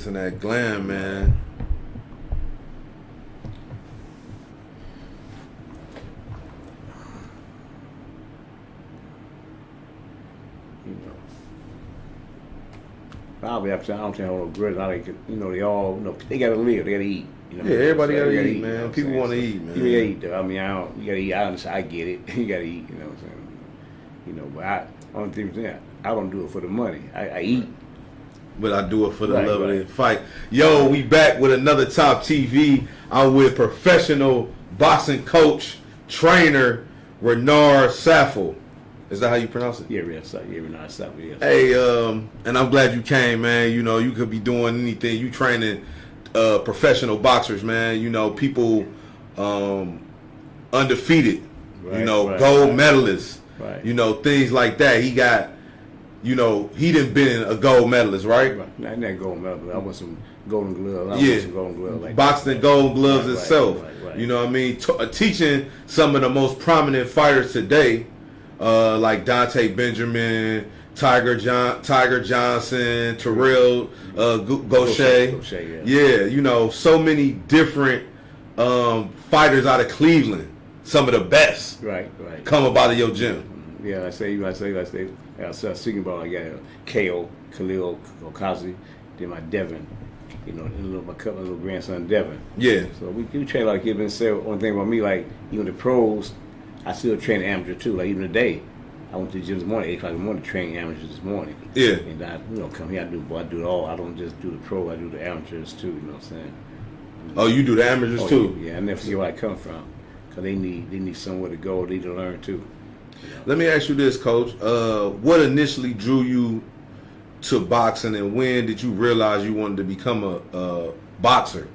To that glam, man. Probably I don't think I hold no grudge. I like, they all, they gotta live, they gotta eat. Yeah, everybody so gotta eat, man. People want to eat, man. You gotta eat, though. I mean, you gotta eat. I understand. I get it. You gotta eat. You know what I'm saying? But only thing is that I don't do it for the money. I eat. But I do it for the love of the fight. Yo, we back with another Top TV. I'm with professional boxing coach, trainer, Renard Safo. Is that how you pronounce it? Yeah, Renard Safo, yes. Hey, and I'm glad you came, man. You could be doing anything. You training professional boxers, man. People undefeated. Right, gold medalists. Right. Things like that. He got, he done been a gold medalist, right? Not that gold medal. I want some golden gloves. Some golden gloves. Like boxing gold gloves itself. Right. You know what I mean? Teaching some of the most prominent fighters today, like Dante Benjamin, Tiger Johnson, Terrell Gaucher. Yeah, so many different fighters out of Cleveland. Some of the best. Right. Come up out of your gym. Yeah, I start thinking about I got Kale, Khalil, Okazi, then my Devin, my couple little grandson Devin. Yeah. So we train like kids. And say one thing about me, like even the pros, I still train amateur too. Like even today, I went to the gym this morning, 8 o'clock in the morning, to train amateurs this morning. Yeah. And I, come here, I do it all. I don't just do the pro, I do the amateurs too. You know what I'm saying? Oh, you do the amateurs too? Yeah, I never forget where I come from, because they need somewhere to go. They need to learn too. Let me ask you this, Coach. What initially drew you to boxing, and when did you realize you wanted to become a boxer?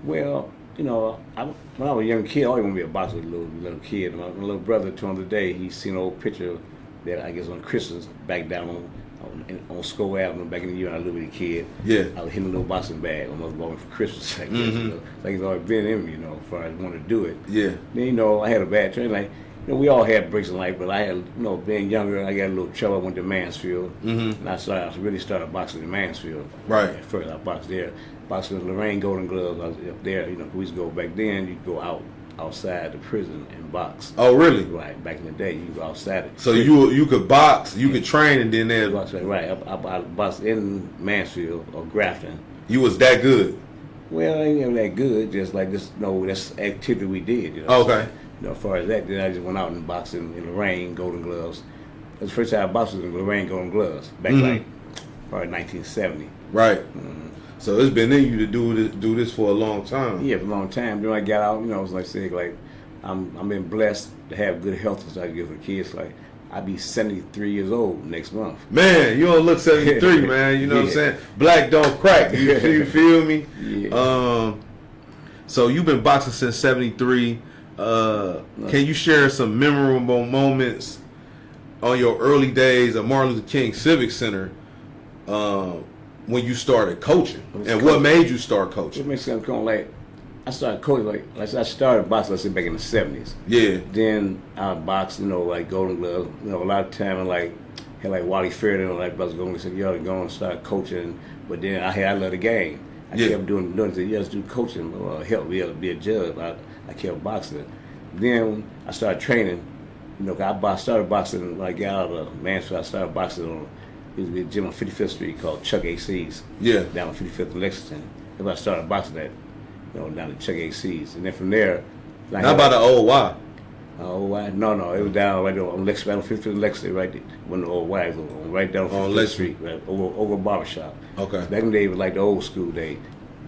Well, when I was a young kid, I always wanted to be a boxer with a little kid. My little brother told me today, he seen an old picture that I guess on Christmas back down on Skull Avenue back in the year when I was a little bitty kid. Yeah. I was hitting a little boxing bag. My mother bought me for Christmas. I guess, like it's always been in me, as far as I wanted to do it. Yeah. Then, I had a bad training. Like, we all had breaks in life, but I had, being younger, I got a little trouble. I went to Mansfield, and I really started boxing in Mansfield. Right. At first, I boxed there. Boxing with Lorraine Golden Gloves. I was up there. We used to go back then. You'd go outside the prison and box. Oh, really? Right. Back in the day, you go outside. So you could box, you could train, and then there. Right. I boxed in Mansfield or Grafton. You was that good? Well, I ain't that good. Just like this, that's activity we did. Okay. As far as that, then I just went out and boxed in Lorraine Golden Gloves. It was the first time I boxed in Lorraine Golden Gloves back probably 1970. Right. So it's been in you to do this for a long time. Yeah, for a long time. Then I got out, I was like I'm been blessed to have good health as I give for kids. Like I'll be 73 years old next month. Man, you don't look 73, man. You know what I'm saying? Black don't crack. You feel me? Yeah. So you've been boxing since 73. Can you share some memorable moments on your early days at Martin Luther King Civic Center when you started coaching? And what made you start coaching? It makes sense. I started coaching, I started boxing, let's say, back in the 70s. Yeah. Then I boxed, like Golden Gloves. A lot of time I had Wally Fairden, brothers going and said, you ought to go and start coaching. But then I love the game. I kept doing it. Let's do coaching, help me be a judge. I kept boxing. Then I started training. I started boxing when I got out of Mansfield. I started boxing on a gym on 55th Street called Chuck AC's. Yeah. Down on 55th in Lexington. That's where I started boxing at, down at Chuck AC's. And then from there, how about the old Y? OY? No, it was down right on Lexington, 55th in Lexington, right there. When the old Y was right down on 55th Street, right over Barbershop. Okay. Back in the day, it was like the old school day.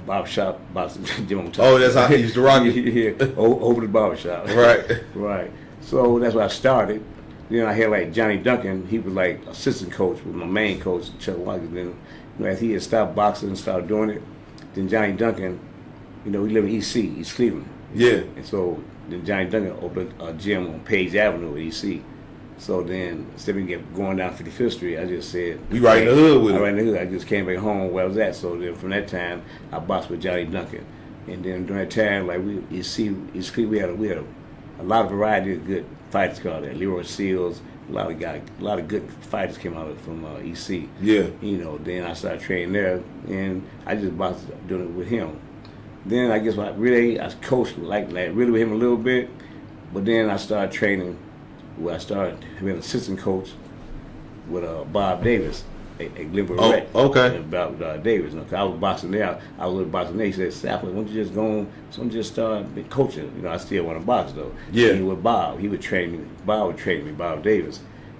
Barbershop, boxing gym on top. Oh, that's how he used to rock it? Yeah, over the barbershop. Right. So that's where I started. Then I had Johnny Duncan. He was assistant coach with my main coach, Chuck Watkins. Then as he had stopped boxing and started doing it, then Johnny Duncan, we live in EC, East Cleveland. Yeah. And so then Johnny Duncan opened a gym on Page Avenue at EC. So then, instead of going down 55th Street, I just said... You right in the hood with it? I right in the hood. I just came back home where I was at. So then from that time, I boxed with Johnny Duncan. And then during that time, we had a lot of variety of good fighters called that. Leroy Seals, a lot of good fighters came out from EC. Yeah. You know, then I started training there, and I just boxed doing it with him. Then I guess I coached like really with him a little bit, but then I started training. Where I started being an assistant coach with Bob Davis at Glenville Rec. Okay. About Davis. You know, I was boxing there. I was boxing there. He said, "Safo, why don't you just go on? So just start coaching." You know, I still want to box though. Yeah. And with Bob, he would train me. Bob would train me. Bob Davis.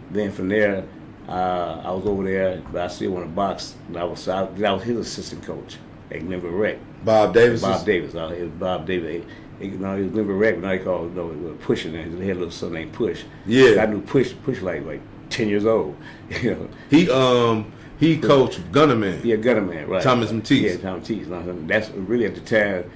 Then from there, I was over there, but I still want to box. And I was his assistant coach at Glenville Rec. Bob Davis. Bob Davis. It was Bob Davis. You know, he was Glenville Rec, but now they call it Pushing. They had a little son named Push. Yeah. I knew Push like 10 years old. You know. He coached Gunnerman. Yeah, Gunnerman, right. Thomas Matisse. Yeah, Thomas Matisse. That's really at the time.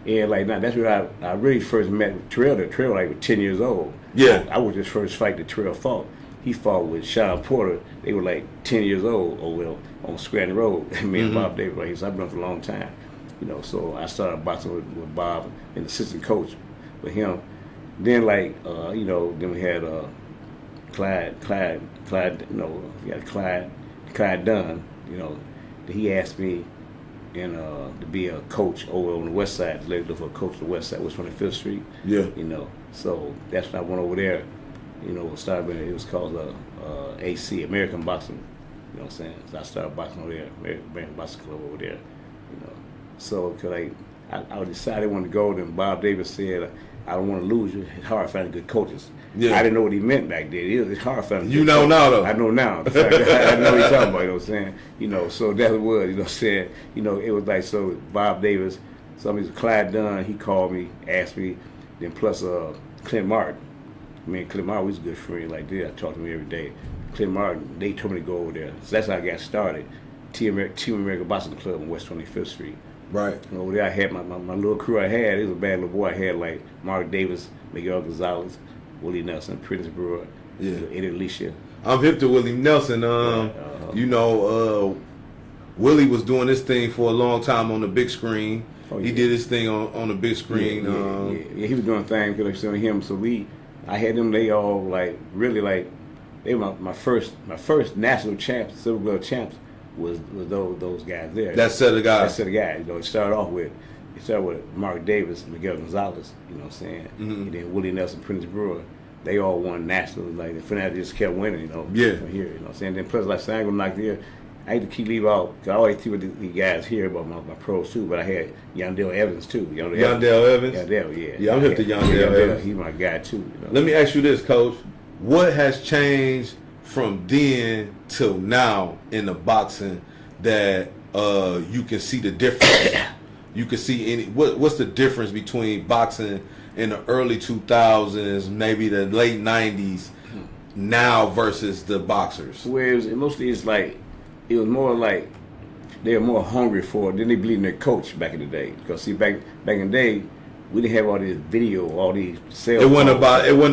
And like now, that's where I really first met with Terrell. Terrell like was 10 years old. Yeah. I was his first fight that Terrell fought. He fought with Sean Porter. They were like 10 years old, on Scranton Road. Me and Bob Davis, right? So I've been for a long time. You know, so I started boxing with Bob and assistant coach with him. Then you know, then we had Clyde, you know, we had Clyde Dunn, you know. He asked me to be a coach over on the west side, to look for a coach on the west side, West 25th Street. Yeah. You know, so that's when I went over there. You know, it was called AC, American Boxing. You know what I'm saying? So I started boxing over there, American Boxing Club over there. You know. So, cause I decided I wanted to go, then Bob Davis said, I don't want to lose you. It's hard finding good coaches. Yeah. I didn't know what he meant back then. It's hard finding You know now, though. I know now. I know what he's talking about, you know what I'm saying? You know, so that was, you know what I'm saying? You know, it was like, so Bob Davis, somebody's Clyde Dunn, he called me, asked me, then plus Clint Martin. Me and Clint Martin was good friends like that. I talked to him every day. Clint Martin, they told me to go over there. So that's how I got started. Team American Boxing Club on West 25th Street. Right. You know, over there I had my little crew I had. It was a bad little boy. I had like Mark Davis, Miguel Gonzalez, Willie Nelson, Prentice Brewer, Eddie Alicia. I'm hip to Willie Nelson. You know, Willie was doing this thing for a long time on the big screen. Oh, yeah. He did his thing on the big screen. Yeah, he was doing things because I was showing him. So I had them. They all like really like they were my first national champs, silver glove champs. Was those guys there? That set of guys. You know, it started with Mark Davis, Miguel Gonzalez. You know what I'm saying? Mm-hmm. And then Willie Nelson, Prentice Brewer. They all won nationals. Like the Fernandez just kept winning. You know. Yeah. From here, you know what I'm saying? Then plus like Sango knocked here. I had to keep leave out because I always see what the guys here about my pros too. But I had Yandell Evans too. Yandell Evans. Yandell, Yeah, I'm hip to Yandell Evans. He's my guy too. You know? Let me ask you this, Coach. What has changed from then till now in the boxing that you can see the difference? You can see what's the difference between boxing in the early 2000s, maybe the late 90s, now versus the boxers? Whereas mostly it was more like they were more hungry for it. Then they believed in their coach back in the day. Because see, back in the day, we didn't have all this video, all these sales. It wasn't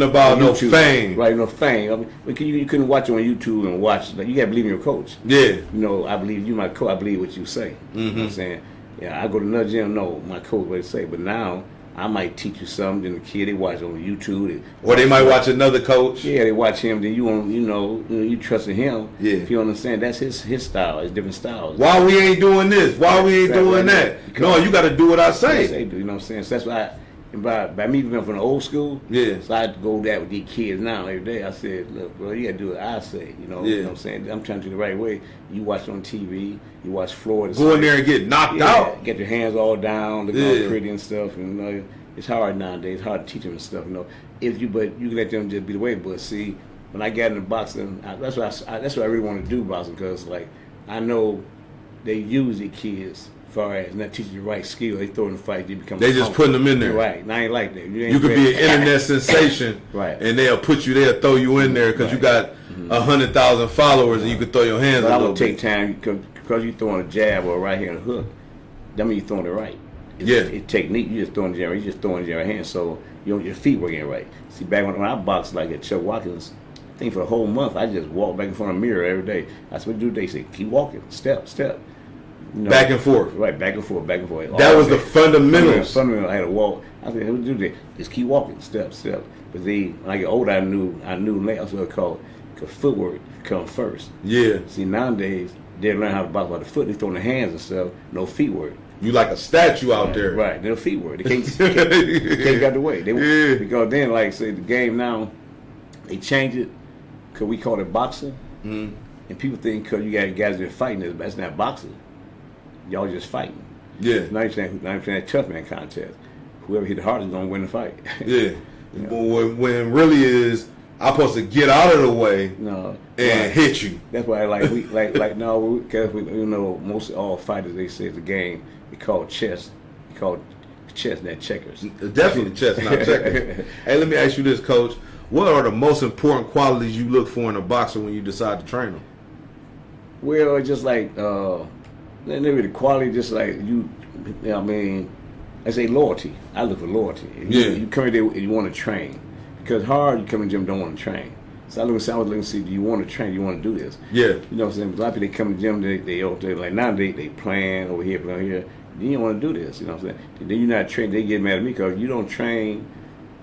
about no YouTube, fame. Right, no fame. I mean, you couldn't watch it on YouTube and watch. Like, you got to believe in your coach. Yeah. You know, I believe you, my coach. I believe what you say. Mm-hmm. You know what I'm saying? Yeah, I go to another gym. No, my coach what they say. But now I might teach you something. Then the kid they watch on YouTube. Or they might watch another coach. Yeah, they watch him. Then you trust in him. Yeah. If you understand, that's his style. It's different styles. Why we ain't doing this? Why we ain't doing that? Because no, you got to do what I say. Yes, they do. You know what I'm saying? So that's why. By me being from the old school, so I had to go there with these kids now every day. I said, look, bro, you got to do what I say. You know what I'm saying? I'm trying to do the right way. You watch on TV, you watch Florida. Go in there and get knocked out. Get your hands all down, look all pretty and stuff. And, you know, it's hard nowadays. It's hard to teach them and stuff. You know, but you can let them just be the way. But see, when I got into boxing, that's what I really want to do boxing because like I know they use the kids. Far as not teaching the right skill, they throw in the fight, they become. They just putting them in there, right? And I ain't like that. You could be an internet sensation, right? And they'll put you there, throw you in there because you got 100,000 followers, and you can throw your hands. But a I little would take time because you throwing a jab or a right hand hook. That means you throwing it right. It's technique. You just throwing the jab. You just throwing the jab hand, so your feet working right. See, back when I boxed like at Chuck Watkins, I think for a whole month I just walked back in front of a mirror every day. That's what do. They say keep walking, step. You know, back and forth. Right, back and forth. That was the fundamentals. I had to walk. I said, what do they? Just keep walking, step. But when I get older, I knew that's what it's called. Because footwork comes first. Yeah. See, nowadays, they learn how to box by the foot. They throw their hands and stuff. No feet work. You like a statue out there. Right. No feet work. They can't get out the way. Because then, like, say, the game now, they change it because we call it boxing. Mm-hmm. And people think because you guys been fighting, that's not boxing. Y'all just fighting. Yeah. Now you're saying a tough man contest. Whoever hit the hardest is going to win the fight. Yeah. When really is, I'm supposed to get out of the way and hit you. That's why because we know most all fighters, they say it's a game. They call chess. They call chess, not checkers. Definitely chess, not checkers. Hey, let me ask you this, Coach. What are the most important qualities you look for in a boxer when you decide to train them? Well, just like maybe the quality, just like you know, I mean, I say loyalty. I look for loyalty. You come in there and you want to train. Because hard, you come in the gym don't want to train. So I was looking to see, do you want to train? Do you want to do this? Yeah. You know what I'm saying? A lot of people, they come to the gym, they like nowadays they plan over here, plan over here. You don't want to do this. You know what I'm saying? Then you're not trained. They get mad at me because you don't train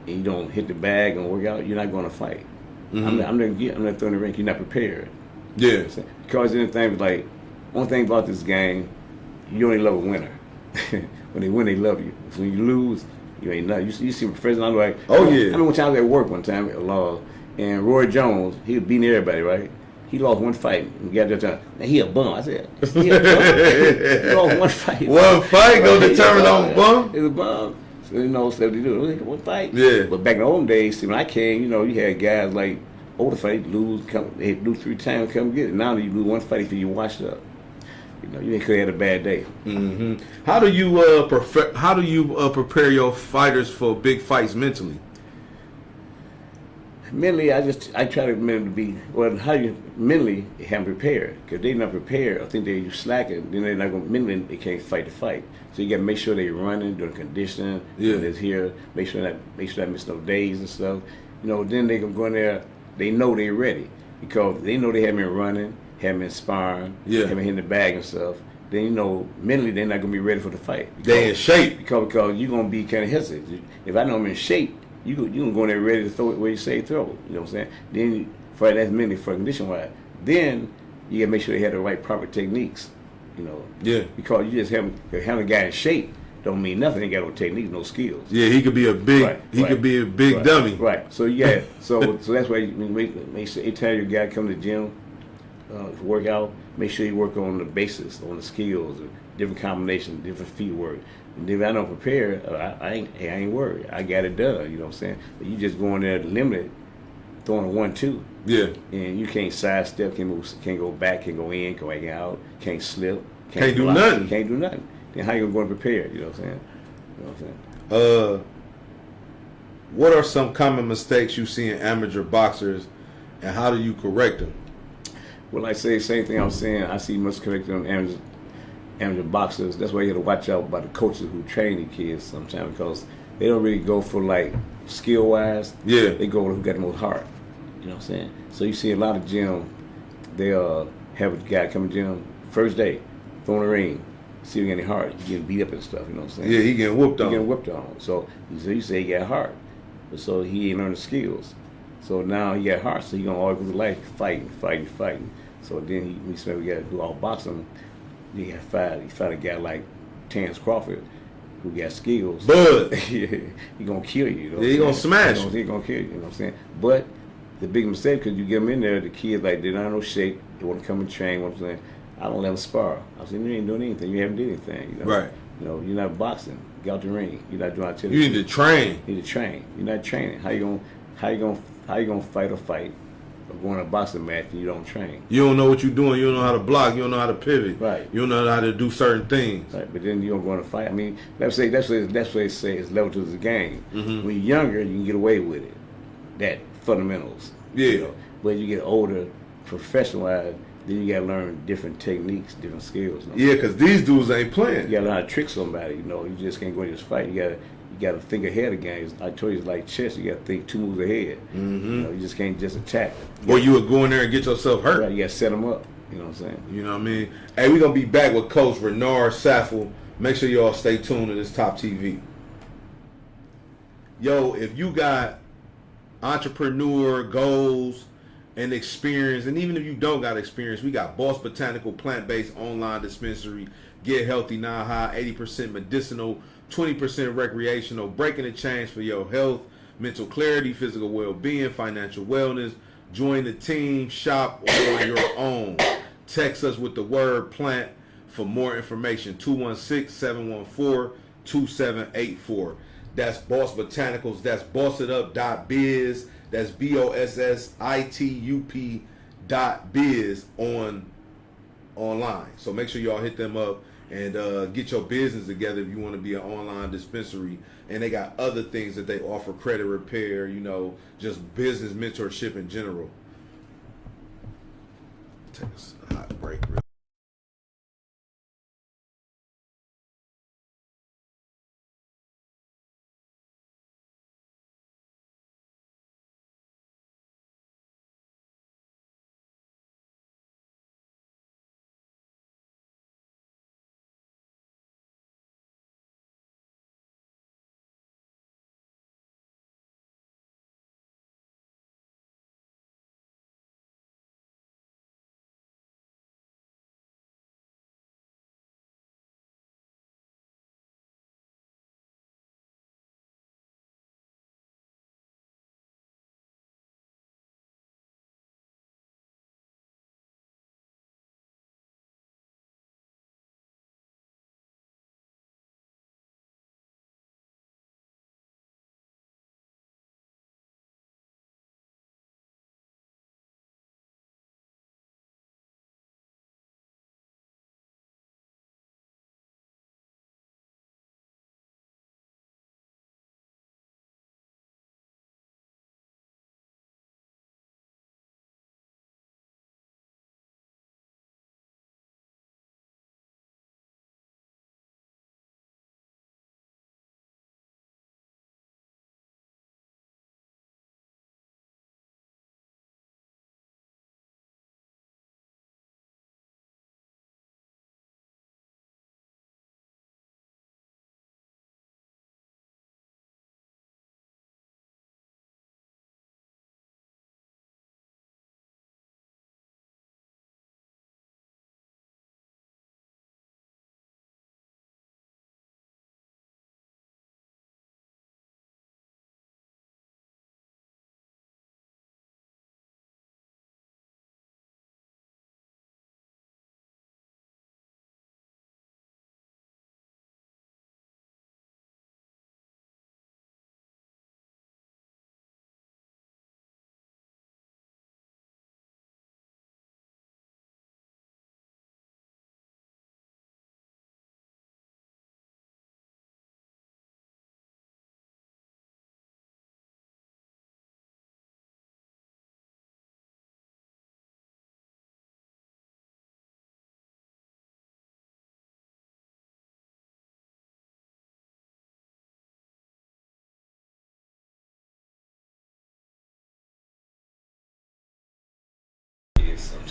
and you don't hit the bag and work out. You're not going to fight. Mm-hmm. I'm not throwing the ring. You're not prepared. Yeah. You know what I'm because anything like one thing about this game, you only love a winner. When they win, they love you. So when you lose, you ain't nothing. You see my friends, and I'm like, oh yeah. I remember one time I was at work one time, and Roy Jones, he was beating everybody, right? He lost one fight and got that time. And he a bum. I said, he a bum? He lost one fight. One fight gonna determine on a bum? He's a bum. So you know, so they do one fight. Yeah. But back in the old days, see, when I came, you know, you had guys like older fight, they lose 3 times, come get it. Now you lose one fight if you washed up. You know, you could have had a bad day. Mm-hmm. How do you prepare your fighters for big fights mentally? Mentally, I try to be how you mentally have them prepared, because they're not prepared. I think they're slacking. Then they're not going mentally. They can't fight the fight. So you got to make sure they're running, doing conditioning. Yeah. When it's here, make sure that miss no days and stuff. You know, then they can go in there. They know they're ready because they know they haven't been running, haven't been sparring, haven't been hitting the bag and stuff. Then you know mentally they're not gonna be ready for the fight. They in shape because you're gonna be kind of hesitant. If I know I'm in shape, you can go in there ready to throw it where you say throw it. You know what I'm saying? Then for that's mentally for condition wise. Then you gotta make sure they have the right proper techniques. You know. Yeah. Because you just have a guy in shape don't mean nothing. He got no techniques, no skills. Yeah, he could be a big could be a big dummy. Right. So so that's why you make sure every time your guy come to the gym, work out, make sure you work on the basics, on the skills, different combinations, different feet work. And if I don't prepare, I ain't worried. I got it done. You know what I'm saying? But you just go in there limited, throwing a 1-2. Yeah. And you can't sidestep, can't move, can't go back, can't go in, go back out, can't slip, can't do nothing. Can't do nothing. Then how you gonna go and prepare? You know what I'm saying? You know what I'm saying? What are some common mistakes you see in amateur boxers, and how do you correct them? Well, I say the same thing I'm saying. I see most correcting on amateur boxers. That's why you got to watch out about the coaches who train the kids sometimes, because they don't really go for like skill wise. Yeah. They go who got the most heart. You know what I'm saying? So you see a lot of gym, they have a guy come to gym first day, throw in the ring. See if he got any heart. He getting beat up and stuff, you know what I'm saying? Yeah, he getting whooped on. He getting whooped on. So you say he got heart. But so he ain't learned the skills. So now he got heart, so he gonna always go through life fighting. So then we said we gotta do all boxing. He fought a guy like Terrence Crawford who got skills. But he gonna kill you. You know he gonna smash. He gonna kill you, you know what I'm saying? But the big mistake, because you get them in there, the kids like they're not in no shape, they wanna come and train, you know what I'm saying? I don't let them spar. I said, you ain't doing anything. You haven't did anything. You know? Right. You know, you're not boxing. Get out the ring. You're not doing activity. You need to train. You need to train. You're not training. How you gonna fight a fight or go on a boxing match and you don't train? You don't know what you're doing. You don't know how to block. You don't know how to pivot. Right. You don't know how to do certain things. Right. But then you don't go on a fight. I mean, that's what they say is level to the game. Mm-hmm. When you're younger, you can get away with it. That fundamentals. Yeah. You know? But you get older, professionalized. Then you gotta learn different techniques, different skills. You know? Yeah, because these dudes ain't playing. You gotta learn how to trick somebody. You know, you just can't go in this fight. You gotta think ahead of games. I told you it's like chess. You gotta think 2 moves ahead. Mm-hmm. You know, you just can't just attack. Or you would go in there and get yourself hurt. Right, you gotta set them up. You know what I'm saying? You know what I mean? Hey, we're gonna be back with Coach Renard Safo. Make sure y'all stay tuned to this Top TV. Yo, if you got entrepreneur goals, and experience, and even if you don't got experience, we got Boss Botanical plant-based online dispensary. Get healthy, now high, 80% medicinal, 20% recreational, breaking the chains for your health, mental clarity, physical well-being, financial wellness. Join the team, shop on your own. Text us with the word plant for more information. 216-714-2784. That's Boss Botanicals. That's bossitup.biz. That's BOSSITUP.biz online. So make sure y'all hit them up and get your business together if you want to be an online dispensary. And they got other things that they offer: credit repair, just business mentorship in general. Take a hot break real.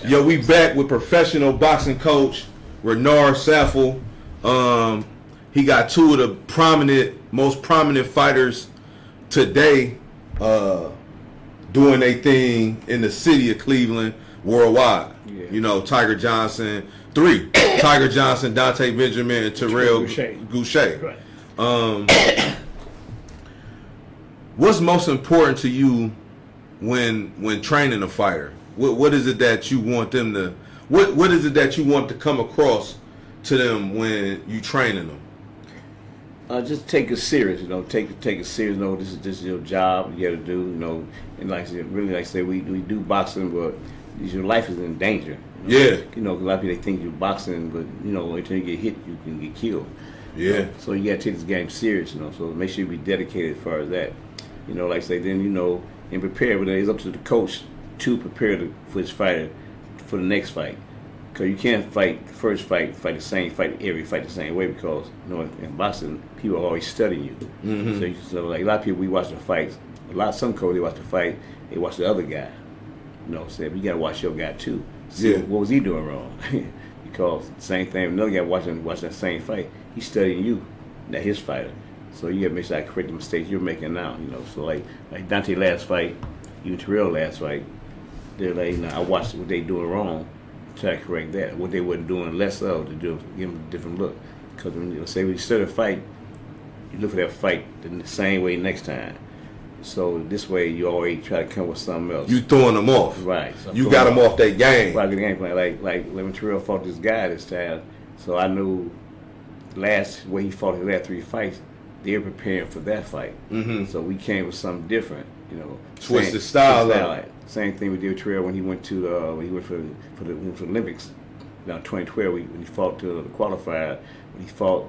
Yo, we back with professional boxing coach Renard Safo. He got two of the most prominent fighters today doing their thing in the city of Cleveland, worldwide. Yeah. Tiger Johnson, Tiger Johnson, Dante Benjamin, and Terrell Goucher. Right. What's most important to you when training a fighter? What is it that you want them to? What is it that you want to come across to them when you training them? Just take it serious, Take it serious. This is your job. You got to do, And like I said, we do boxing, but your life is in danger. Yeah. A lot of people they think you're boxing, but until you get hit, you can get killed. Yeah. So you got to take this game serious, So make sure you be dedicated as far as that. Like I say, then and prepare. But it's up to the coach to prepare for his fighter for the next fight. Because you can't fight the first fight the same fight every fight the same way, because in boxing people are always studying you. Mm-hmm. So like a lot of people, we watch the fights. Some coaches, they watch the fight, they watch the other guy. So you got to watch your guy too. See what was he doing wrong? Because same thing, another guy watching that same fight, he's studying you, not his fighter. So you got to make sure I correct the mistakes you're making now. So like Dante last fight, even Terrell last fight, they're like, I watched what they doing wrong, try to correct that. What they wasn't doing less of to give them a different look. Because when you start a fight, you look for that fight the same way next time. So this way you always try to come with something else. You throwing them off. Right. So you got them off that game. Right, the game plan. Like when Terrell fought this guy this time, so I knew where he fought his last 3 fights, they were preparing for that fight. Mm-hmm. So we came with something different, Switch the style up. Same thing we did with Terrell when he went to for the Olympics, 2012 when he fought to the qualifier. When he fought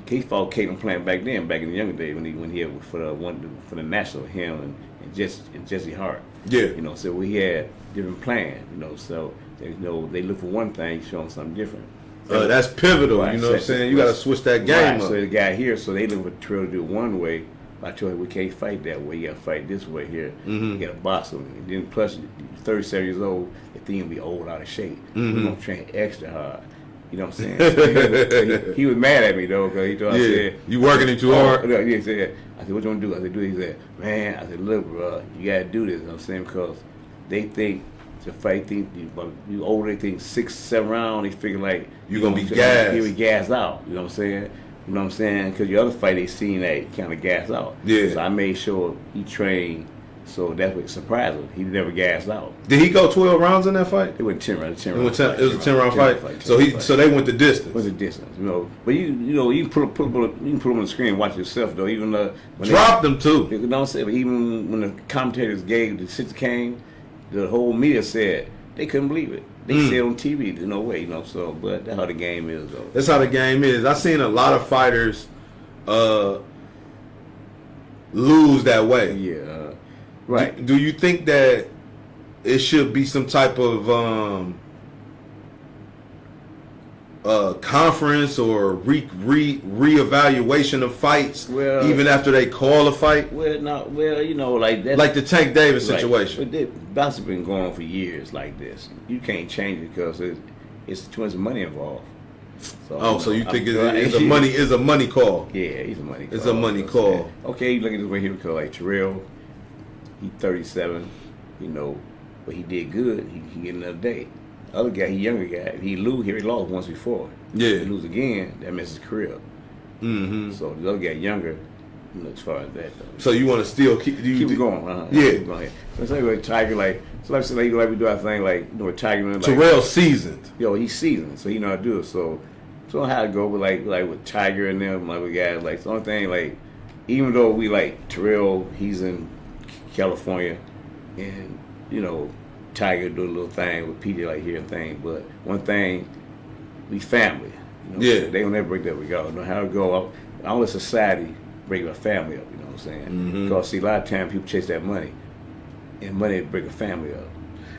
Caitlin Plant back in the younger days when he had for the national, him and Jesse Hart. Yeah. So we had different plans. So they look for one thing, showing something different. That's pivotal. Right. You know what I'm saying? You got to switch that game up. So the guy here, so they look for Terrell to do one way. I told him we can't fight that way. You got to fight this way here. You got to box him. And then plus, you're 37 years old. The thing will be old, out of shape. We're gonna train extra hard. You know what I'm saying? So he was mad at me though, because he thought I said, "You working him too hard?" He said, "I said, what you want to do?" I said, "Do it." He said, "Man," I said, "Look, bro, you gotta do this." You know what I'm saying? Because they think to fight, you older, they think 6, 7 rounds. They figure like you're gonna be gassed. You be gassed out. You know what I'm saying? You know what I'm saying? Because your other fight, they seen that kind of gas out. Yeah. So I made sure he trained. So that's what surprised him. He never gassed out. Did he go 12 rounds in that fight? It went 10 rounds. It was a 10-round fight. So they went the distance. What's the distance? But you can put them on the screen and watch yourself though. Even when dropped them too. You know what I'm saying? But even when the commentators gave the six came, the whole media said they couldn't believe it. They said on TV, there's no way, So, but that's how the game is, though. That's how the game is. I've seen a lot of fighters lose that way. Yeah, right. Do you think that it should be some type of conference or reevaluation of fights, even after they call a fight? Like that. Like the Tank Davis situation. But that's been going on for years like this. You can't change it because it's too much money involved. So you think it's a money call? Yeah, it's a money call. It's a money call. Okay, look at this way here because like Terrell, he's 37, but he did good. He can get another day. The other guy, he younger guy. He lost once before. Yeah. If he lose again, that messes his career. Mm-hmm. So the other guy younger, as far as that though. So you want to still keep it going? Yeah. Keep going. So it's like Tiger, so like we do our thing, with Tiger. Terrell seasoned. He's seasoned, so he know how to do it. So how to go with like with Tiger and them, with guys. The only thing, even though we Terrell, he's in California, and Tiger do a little thing with PJ here and thing, but one thing, we family. Yeah. They don't never break that regard. Know how to go up. All the society break a family up. You know what I'm saying? Mm-hmm. Because see, a lot of times people chase that money, and money break a family up.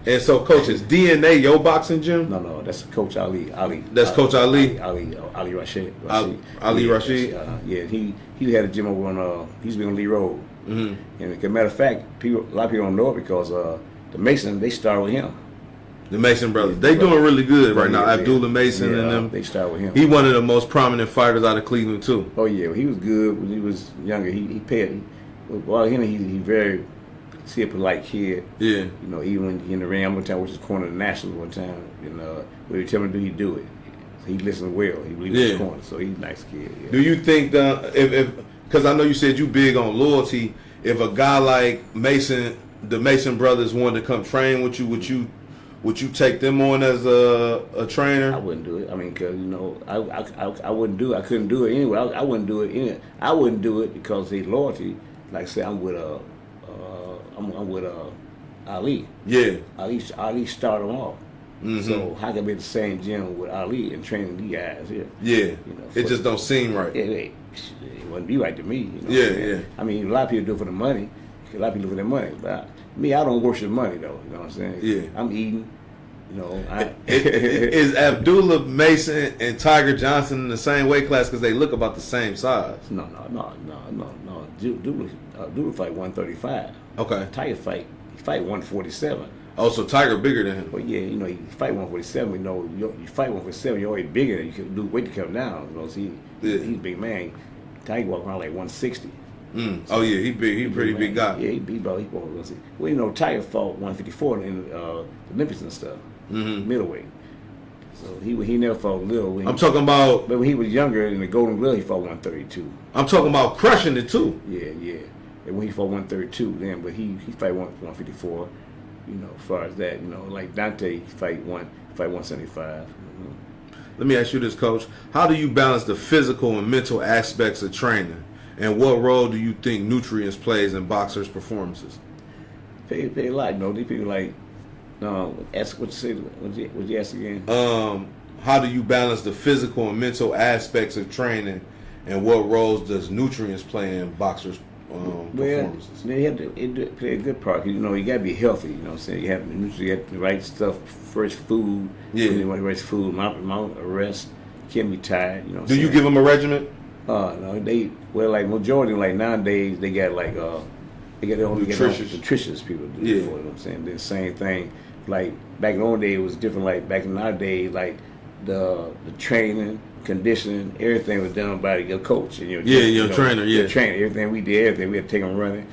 And so, Coach, is DNA your boxing gym? No, that's Coach Ali. That's Coach Ali. Ali Rashid. Ali Rashid. He had a gym over on. He's been on Lee Road. Mm-hmm. And as a matter of fact, a lot of people don't know it because the Mason, they started with him. The Mason brothers, they doing really good right now. Abdullah Mason and them. They started with him. He one of the most prominent fighters out of Cleveland too. Oh yeah, he was good when he was younger. He paid. Well, he very a polite kid. Yeah. Even when in the ring, one time, which is corner of the Nationals one time, when he tell him to do, he do it. So he listened well. He believed in the corner, so he's a nice kid. Yeah. Do you think if because I know you said you big on loyalty, if a guy like Mason, the Mason brothers wanted to come train with you, would you take them on as a trainer? I wouldn't do it. I mean, because I wouldn't do it. I couldn't do it anyway. I wouldn't do it. I wouldn't do it because his loyalty. Like say, I'm with Ali. Yeah. Ali started him off. Mm-hmm. So how can I be at the same gym with Ali and training these guys here? Yeah. It just don't seem right. It wouldn't be right to me. Yeah. I mean, a lot of people do it for the money. A lot of people look for their money, but me, I don't worship money though. You know what I'm saying? Yeah. I'm eating. Is Abdullah Mason and Tiger Johnson in the same weight class because they look about the same size? No. Abdullah fight 135. Okay. Tiger fight 147. Oh, so Tiger bigger than him? Well, yeah, you fight 147. You fight 147. You're already bigger. You can do weight to come down. So he's a big man. Tiger walk around like 160. Oh yeah, he big. He pretty big guy. Yeah, he fought. Well, you know, Tiger fought 154 in the Olympics and stuff, middleweight. So he never fought little. I'm talking about. But when he was younger in the Golden Glove, he fought 132. I'm talking about crushing it too. Yeah. And when he fought 132, then but he fight 154. You know, as far as that, you know, like Dante fight 175. Let me ask you this, Coach. How do you balance the physical and mental aspects of training? And what role do you think nutrients plays in boxers' performances? Pay a lot, you know. These people like, ask what you say. What you ask again? How do you balance the physical and mental aspects of training, and what roles does nutrients play in boxers' performances? They have to play a good part. You know, you got to be healthy. You know what I'm saying? You have the right stuff, fresh food. Yeah. You want fresh food, amount of rest. Can't be tired. You know. Do you give them a regimen? No, like majority, like nowadays, they got like they got their own nutritious people do it for, you know what I'm saying? The same thing, like back in the old days, it was different. Like back in our day, like the training, conditioning, everything was done by your coach and your trainer. Your trainer, everything we did, everything we had to take them running.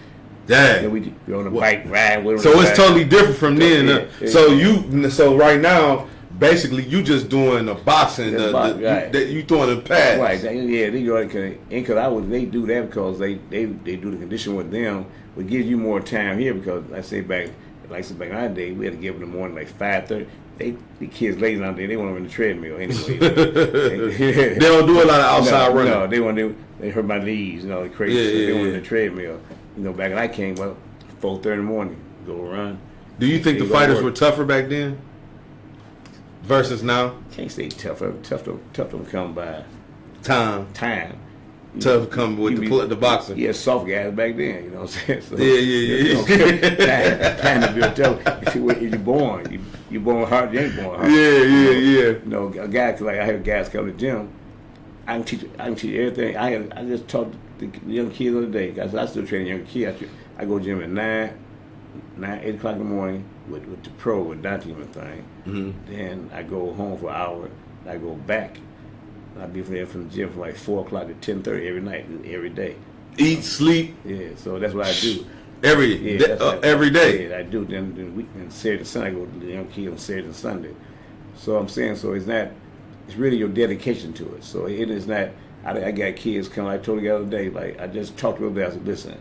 Dang. Then we on the bike ride with them. So it's totally different from then. So right now, basically, you just doing the boxing. You throwing the pads. Right. Yeah. They go because they do that because they do the condition with them. It gives you more time here because back in our day, we had to get up in the morning like 5:30. The kids ladies out there, they want to run the treadmill anyway. They don't do a lot of outside running. No, they hurt my knees, you know, crazy. They want the treadmill. You know, back when I came up, 4:30 in the morning, go run. Do you think the fighters were tougher back then versus now? Can't say tougher. Tough to come by. Time. Tough come with the boxing. Yeah, soft guys back then, you know what I'm saying? So, time to be tough. If you're born, you're born hard, you ain't born hard. Yeah. You know, a guy, like I have guys come to the gym, I can teach everything. I just taught the young kids the other day, because I still train young kids. I go to the gym at 8 o'clock in the morning with the pro, with Dante and thing. Mm-hmm. Then I go home for an hour, and I go back. I'll be there from the gym from like 4 o'clock to 10:30 every night, every day. Eat, sleep. Yeah, so that's what I do. Every day. Yeah, I do. Then weekend, Saturday and Sunday, I go to the young kids on Saturday and Sunday. So I'm saying, it's really your dedication to it. So it is not, I got kids coming, I told you the other day, like, I just talked to them, I said, listen,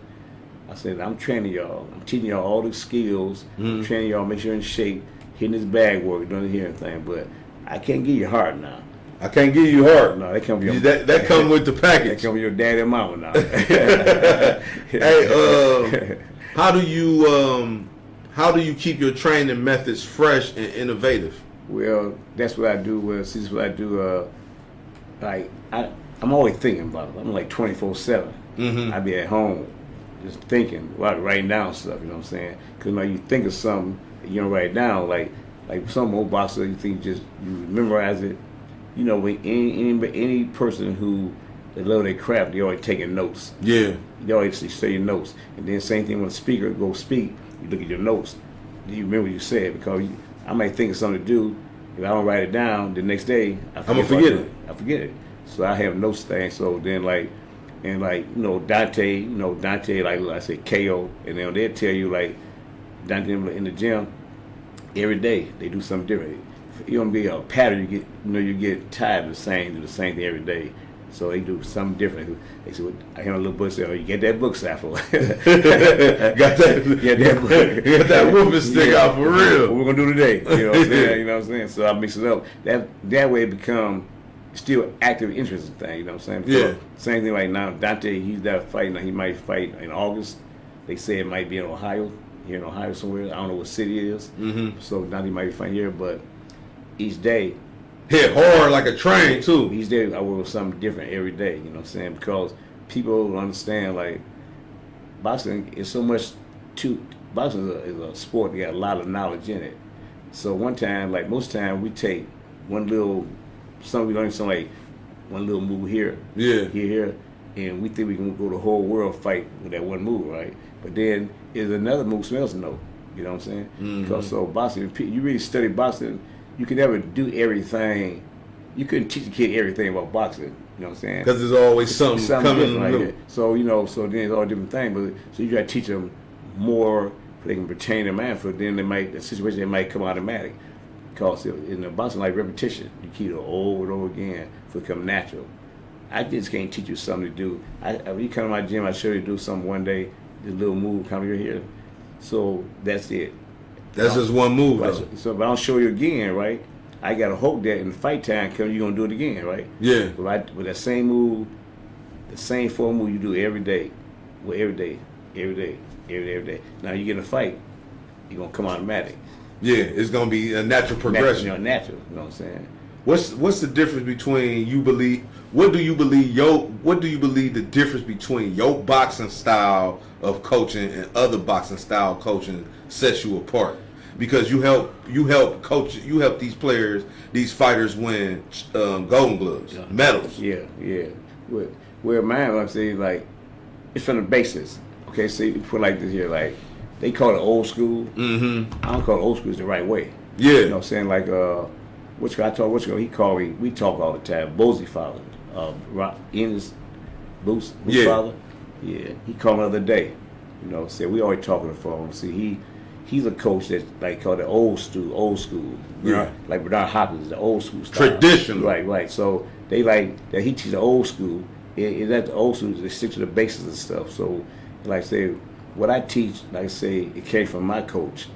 I said, I'm training y'all. I'm teaching y'all all the skills. I'm training y'all, make sure you're in shape, hitting this bag work, doing the hearing thing. But I can't give you heart now. I can't give you heart. No, that come with your that come with the package. That come with your daddy and mama now. Hey, how do you keep your training methods fresh and innovative? Well, that's what I do. This is what I do. I'm always thinking about it. I'm like 24/7. Mm-hmm. I be at home just thinking, writing down stuff. You know what I'm saying? Because you think of something, you don't write it down. Like some old boxer, you think you memorize it. You know, when any person who they love their craft, they always taking notes. Yeah. They always say your notes. And then same thing when a speaker go speak, you look at your notes. You remember what you said, because I might think of something to do. If I don't write it down, the next day I'm gonna forget it. I forget it. So I have notes things. So then Dante, like I say KO, and then they'll tell you like Dante in the gym every day they do something different. You don't be a pattern. You get tired of do the same thing every day. So they do something different. They say, I hear a little book say, "Oh, you get that book, Safo." Got that book. Get that whooping stick out for real. What we're gonna do today? You know what I'm saying? You know what I'm saying? So I mix it up. That way it become still active, interesting thing. You know what I'm saying? Yeah. Same thing like now. Dante, he's got a fight now. He might fight in August. They say it might be in Ohio. Here in Ohio somewhere. I don't know what city it is. Mm-hmm. So Dante might be fighting here, but each day hit hard like a train too. Each day I work with something different every day, you know what I'm saying? Because people don't understand, like, boxing is so much boxing is a sport that got a lot of knowledge in it. So most time we take we learn something like one little move here, here, and we think we can go the whole world fight with that one move, right? But then there's another move smells no, you know what I'm saying? Mm-hmm. Because so boxing, you really study boxing, you could never do everything. You couldn't teach a kid everything about boxing. You know what I'm saying? Because there's always something coming like new. that. So so then it's all a different thing. But so you got to teach them more, so they can retain their mind. For then the situation they might come automatic. Because in the boxing, like repetition, you keep it over and over again for it come natural. I just can't teach you something to do. When you come to my gym, I show you to do something one day, this little move, come over here. So that's it. That's just one move, Right? though. So if I don't show you again, right, I got to hope that in the fight time, you're going to do it again, right? Yeah. But with that same move, the same form move you do every day. Well, every day. Now you get in a fight, you're going to come automatic. Yeah, it's gonna be a natural progression. Natural, you know what I'm saying? What's the difference between what do you believe the difference between your boxing style of coaching and other boxing style coaching sets you apart? Because you help these players, these fighters win golden gloves, medals. Yeah. Where mine, I'm saying, like, it's from the basics. Okay, so you put like this here, like, they call it old school. Mm-hmm. I don't call it old school. It's the right way. Yeah. You know what I'm saying? Like, he called me, we talk all the time, Bozy father, Ennis Boots father. Yeah, he called me the other day. You know, said we always talking on the phone. See, he's a coach that's like called the old school. Yeah. Like Renard Hopkins, the old school style. Traditional. Right. So they like that he teaches the old school. Is that the old school? They stick to the basics and stuff. So, like I say, what I teach, like I say, it came from my coach.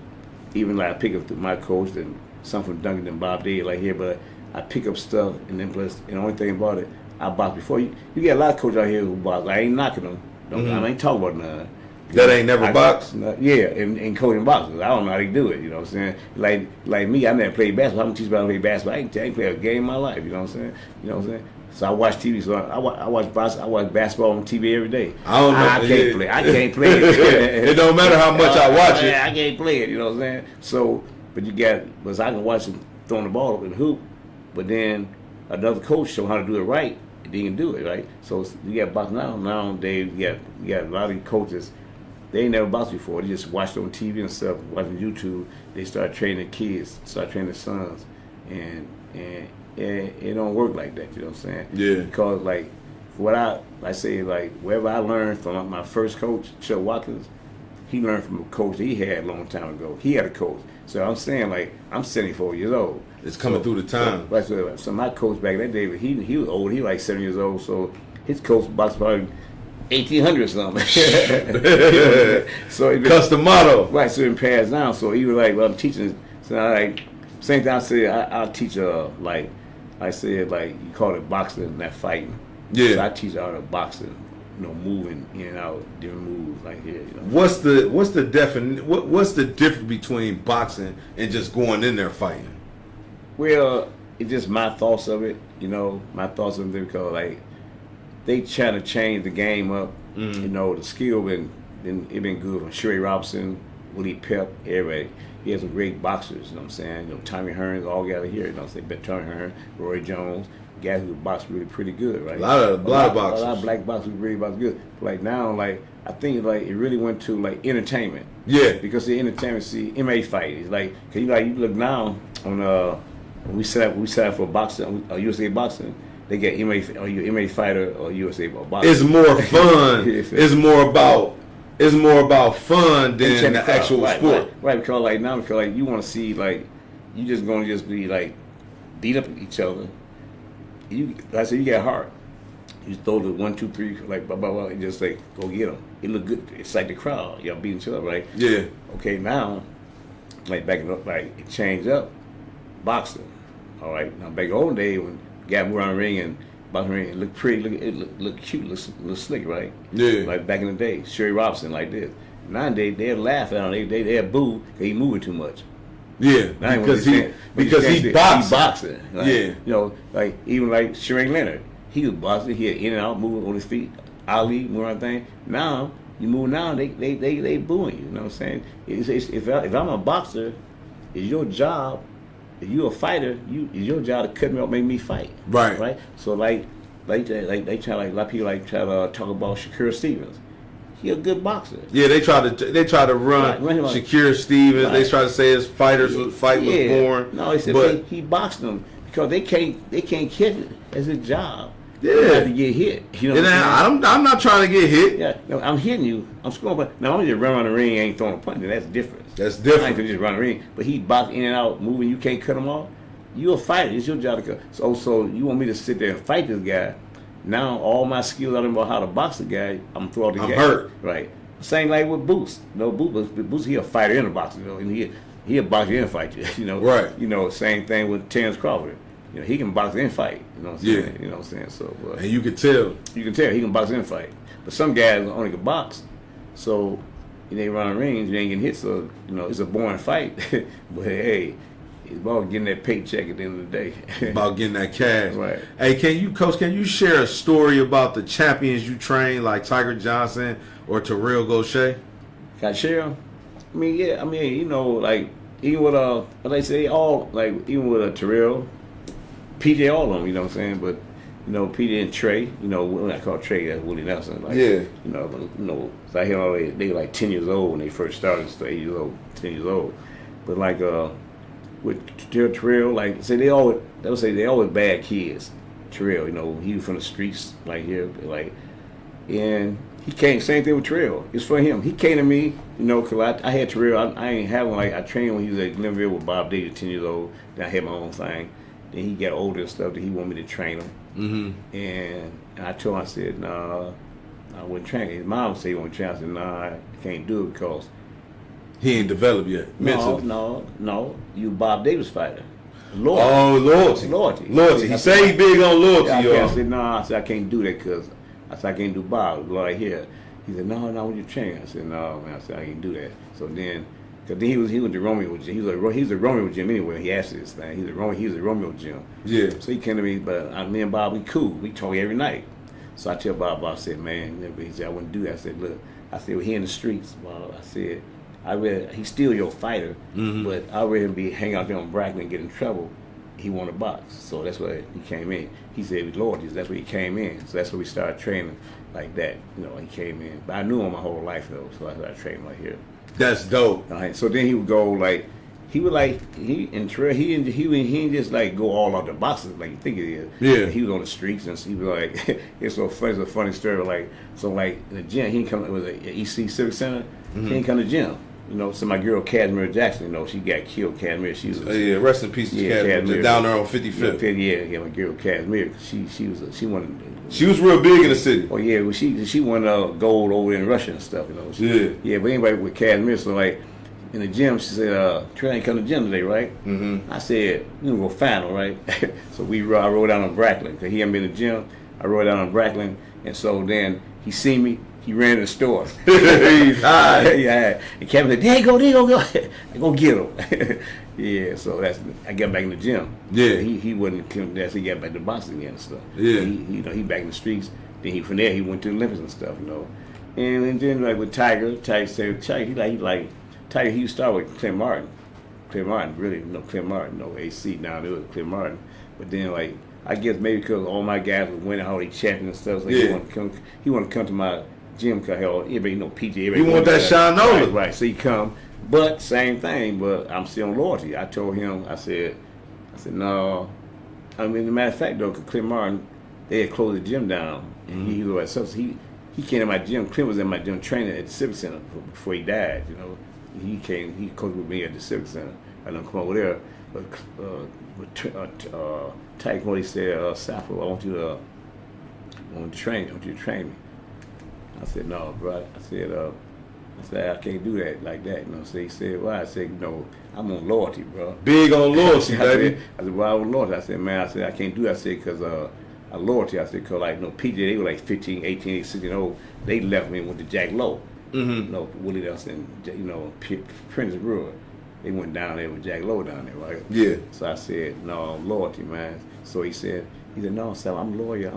Even like I pick up my coach and some from Duncan and Bob Day like here, but I pick up stuff and then plus, and the only thing about it, I box before you. You get a lot of coaches out here who box. I ain't knocking them. I ain't talking about none. That ain't never boxed? Yeah, and coaching boxers. I don't know how they do it, you know what I'm saying? Like me, I never played basketball. I'm gonna teach about how to play basketball. I ain't play a game in my life, you know what I'm saying? So I watch TV, so I watch basketball on TV every day. I don't know. I can't play it. It don't matter how much I watch it. I can't play it, you know what I'm saying? So, but I can watch them throwing the ball up in the hoop, but then another coach show how to do it right, and they can do it, right? So you got boxing now. Nowadays, you got a lot of coaches, they ain't never boxed before. They just watched on TV and stuff, watching YouTube. They start training kids, start training their sons, and it don't work like that, you know what I'm saying? Yeah. Because like what I say, like wherever I learned from my first coach, Chuck Watkins, he learned from a coach that he had a long time ago. He had a coach. So I'm saying, like, I'm 74 years old. It's coming through the time. So my coach back in that day, he was old. He was like 7 years old. So his coach boxed probably 1800 something. So it been, Custom motto. Right. So it passed down. So he was like, well, I'm teaching. So I like same thing. I said I'll teach like I said, like you call it boxing, not fighting. Yeah. So I teach all the boxing, you know, moving in and out, different moves like here. You know. What's the difference between boxing and just going in there fighting? Well, it's just my thoughts of it, you know, because like they trying to change the game up. Mm-hmm. You know, the skill been good from Sherry Robinson, Willie Pep, everybody. He has some great boxers, you know what I'm saying? You know, Tommy Hearns all got here, you know what I'm saying? Tommy Hearns, Roy Jones, guys who box really pretty good, right? A lot of boxers. A lot of black boxers really box good. Like now, like I think like it really went to like entertainment. Yeah. Because the entertainment, see, MMA fight is like, cause you look now on when we set up for boxing, USA boxing. They get MMA or you MMA fighter or USA boxer. It's more fun. It's more about fun than the actual sport. Right, because like now, you want to see like you just gonna just be like beat up each other. Like I said, you got heart. You throw the 1, 2, 3 like blah blah blah, and just like go get them. It look good. It's like the crowd. Y'all beating each other, right? Yeah. Okay, now like back in the, like it changed up boxing. All right, now back in the old day when guy moved around the ring and boxing ring, it looked pretty, look cute, look slick, right? Yeah. Like back in the day, Sherry Robinson like this. Nowadays they'd laugh at him, they'd boo because he moving too much. Yeah, because he boxing. Like, yeah, you know, like even like Sherry Leonard, he was boxing, he had in and out, moving on his feet. Ali, moving around thing. Now you move now, they booing you. You know what I'm saying? If I'm a boxer, it's your job. If you're a fighter, it's your job to cut me up, make me fight. Right. So like they try like a lot of people like try to talk about Shakur Stevens. He a good boxer. Yeah, they try to run Shakur Stevens. Right. They try to say his fight was born. No, he said he boxed them because they can't catch it as a job. You have to get hit. You know I'm not trying to get hit. Yeah, no, I'm hitting you. I'm scoring, but now I'm just running around the ring. Ain't throwing a punch. That's different. That's different. I ain't gonna just run the ring, but he box in and out, moving. You can't cut him off. You're a fighter. It's your job to cut. So you want me to sit there and fight this guy? Now all my skills I don't know how to box the guy. I'm throwing the guy. I'm hurt. Right. Same like with Boots. No, Boots. He a fighter in a boxer. You know, and he a boxer and fight you. You know. Right. You know, same thing with Terrence Crawford. You know, he can box and fight. You know what I'm saying? Yeah. You know what I'm saying? So and you can tell. You can tell he can box and fight. But some guys only can box. So they run the rings, you ain't getting hit. So it's a boring fight. But hey, it's about getting that paycheck at the end of the day. About getting that cash. Right. Hey, can you share a story about the champions you trained, like Tiger Johnson or Terrell Gaucher? Can I share? I mean, yeah. I mean, like even with like I say, all like even with Terrell. PJ, all of them, you know what I'm saying? But, PJ and Trey, when I call Trey, that's Willie Nelson. Like, yeah. So I hear all they were like 10 years old when they first started, so 8 years old, 10 years old. But like, with Terrell, like, say they always bad kids. Terrell, he was from the streets, like here, like, and he came, same thing with Terrell. It's for him. He came to me, because I had Terrell, I ain't have him, like, I trained him when he was at Glenville with Bob Davis, 10 years old, then I had my own thing. Then he got older and stuff that he wanted me to train him. Mm-hmm. And I told him, I said, nah, I wouldn't train him. His mom said he wouldn't train him. I said, nah, I can't do it because he ain't developed yet. No. You Bob Davis fighter. Loyalty. Loyalty. He say he big on loyalty, y'all. I said, nah, I can't do that because I can't do Bob right here. He said, no, when you train. I said, no, man. I said, I can't do that. So then, because then he was the Romeo Jim. He's a Romeo Jim anyway. He asked this thing. He's a Romeo Jim. Yeah. So he came to me, but me and Bob, we cool. We talk every night. So I tell Bob, I said, man, he said, I wouldn't do that. I said, look, well, he in the streets, Bob. I said, he's still your fighter, but I'd rather be hang out there on Brackman and get in trouble. He want to box. So that's why he came in. He said with loyalties, that's where he came in. So that's where we started training like that. He came in. But I knew him my whole life though, so I started training right here. That's dope. So then he would go like, he didn't just like go all out the boxes like you think it is. Yeah. He was on the streets and he was like, it's so funny. It's a funny story. Like, so like in the gym, he didn't come. It was at EC Civic Center. He didn't come to the gym. So my girl Casimir Jackson, she got killed. Casimir, she was rest in peace, Casimir. Down there on 55th. Yeah, my girl Casimir. She wanted. She was real big in the city. Oh yeah, well she won gold over in Russia and stuff. Yeah, but anybody with Casimir, so like in the gym, she said, "Trey ain't come to the gym today, right?" Mm-hmm. I said, "We gonna go find him, right?" So I rode down on Brackland because he hadn't been to the gym. I rode down on Brackland, and so then he seen me. He ran to the store. He's high. Yeah. And Kevin said, there you go. I go get him. Yeah, so I got back in the gym. Yeah. He wasn't killing that, so he got back to boxing again and stuff. Yeah. He back in the streets. Then from there he went to the Olympics and stuff, And then like with Tiger said Tiger, he started with Clint Martin. Clint Martin, really, Clint Martin, AC now, it was Clint Martin. But then like I guess maybe because all my guys were winning all these champions and stuff, so he wanted to come to my gym because everybody PJ. You want that shine over, right? So he come, but same thing. But I'm still on loyalty. I told him, I said no. I mean, as a matter of fact, though, because Clint Martin, they had closed the gym down, and he was at he came to my gym. Clint was in my gym training at the Civic Center before he died. He coached with me at the Civic Center. I done come over there, but Tyke, he said, Safo, I want you to train me. I said, no, bro. I said, I can't do that like that. So he said, why? I said, I'm on loyalty, bro. Big on loyalty, baby. I said, well, I'm on loyalty. I said, man, I can't do that. I said, because I loyalty. I said, because PJ, they were like 15, 18, 16 old. They left me and went to Jack Lowe. Mm-hmm. Willie Nelson, Prince Brewer. They went down there with Jack Lowe down there, right? Yeah. So I said, no, loyalty, man. So he said, no, Sal, I'm loyal.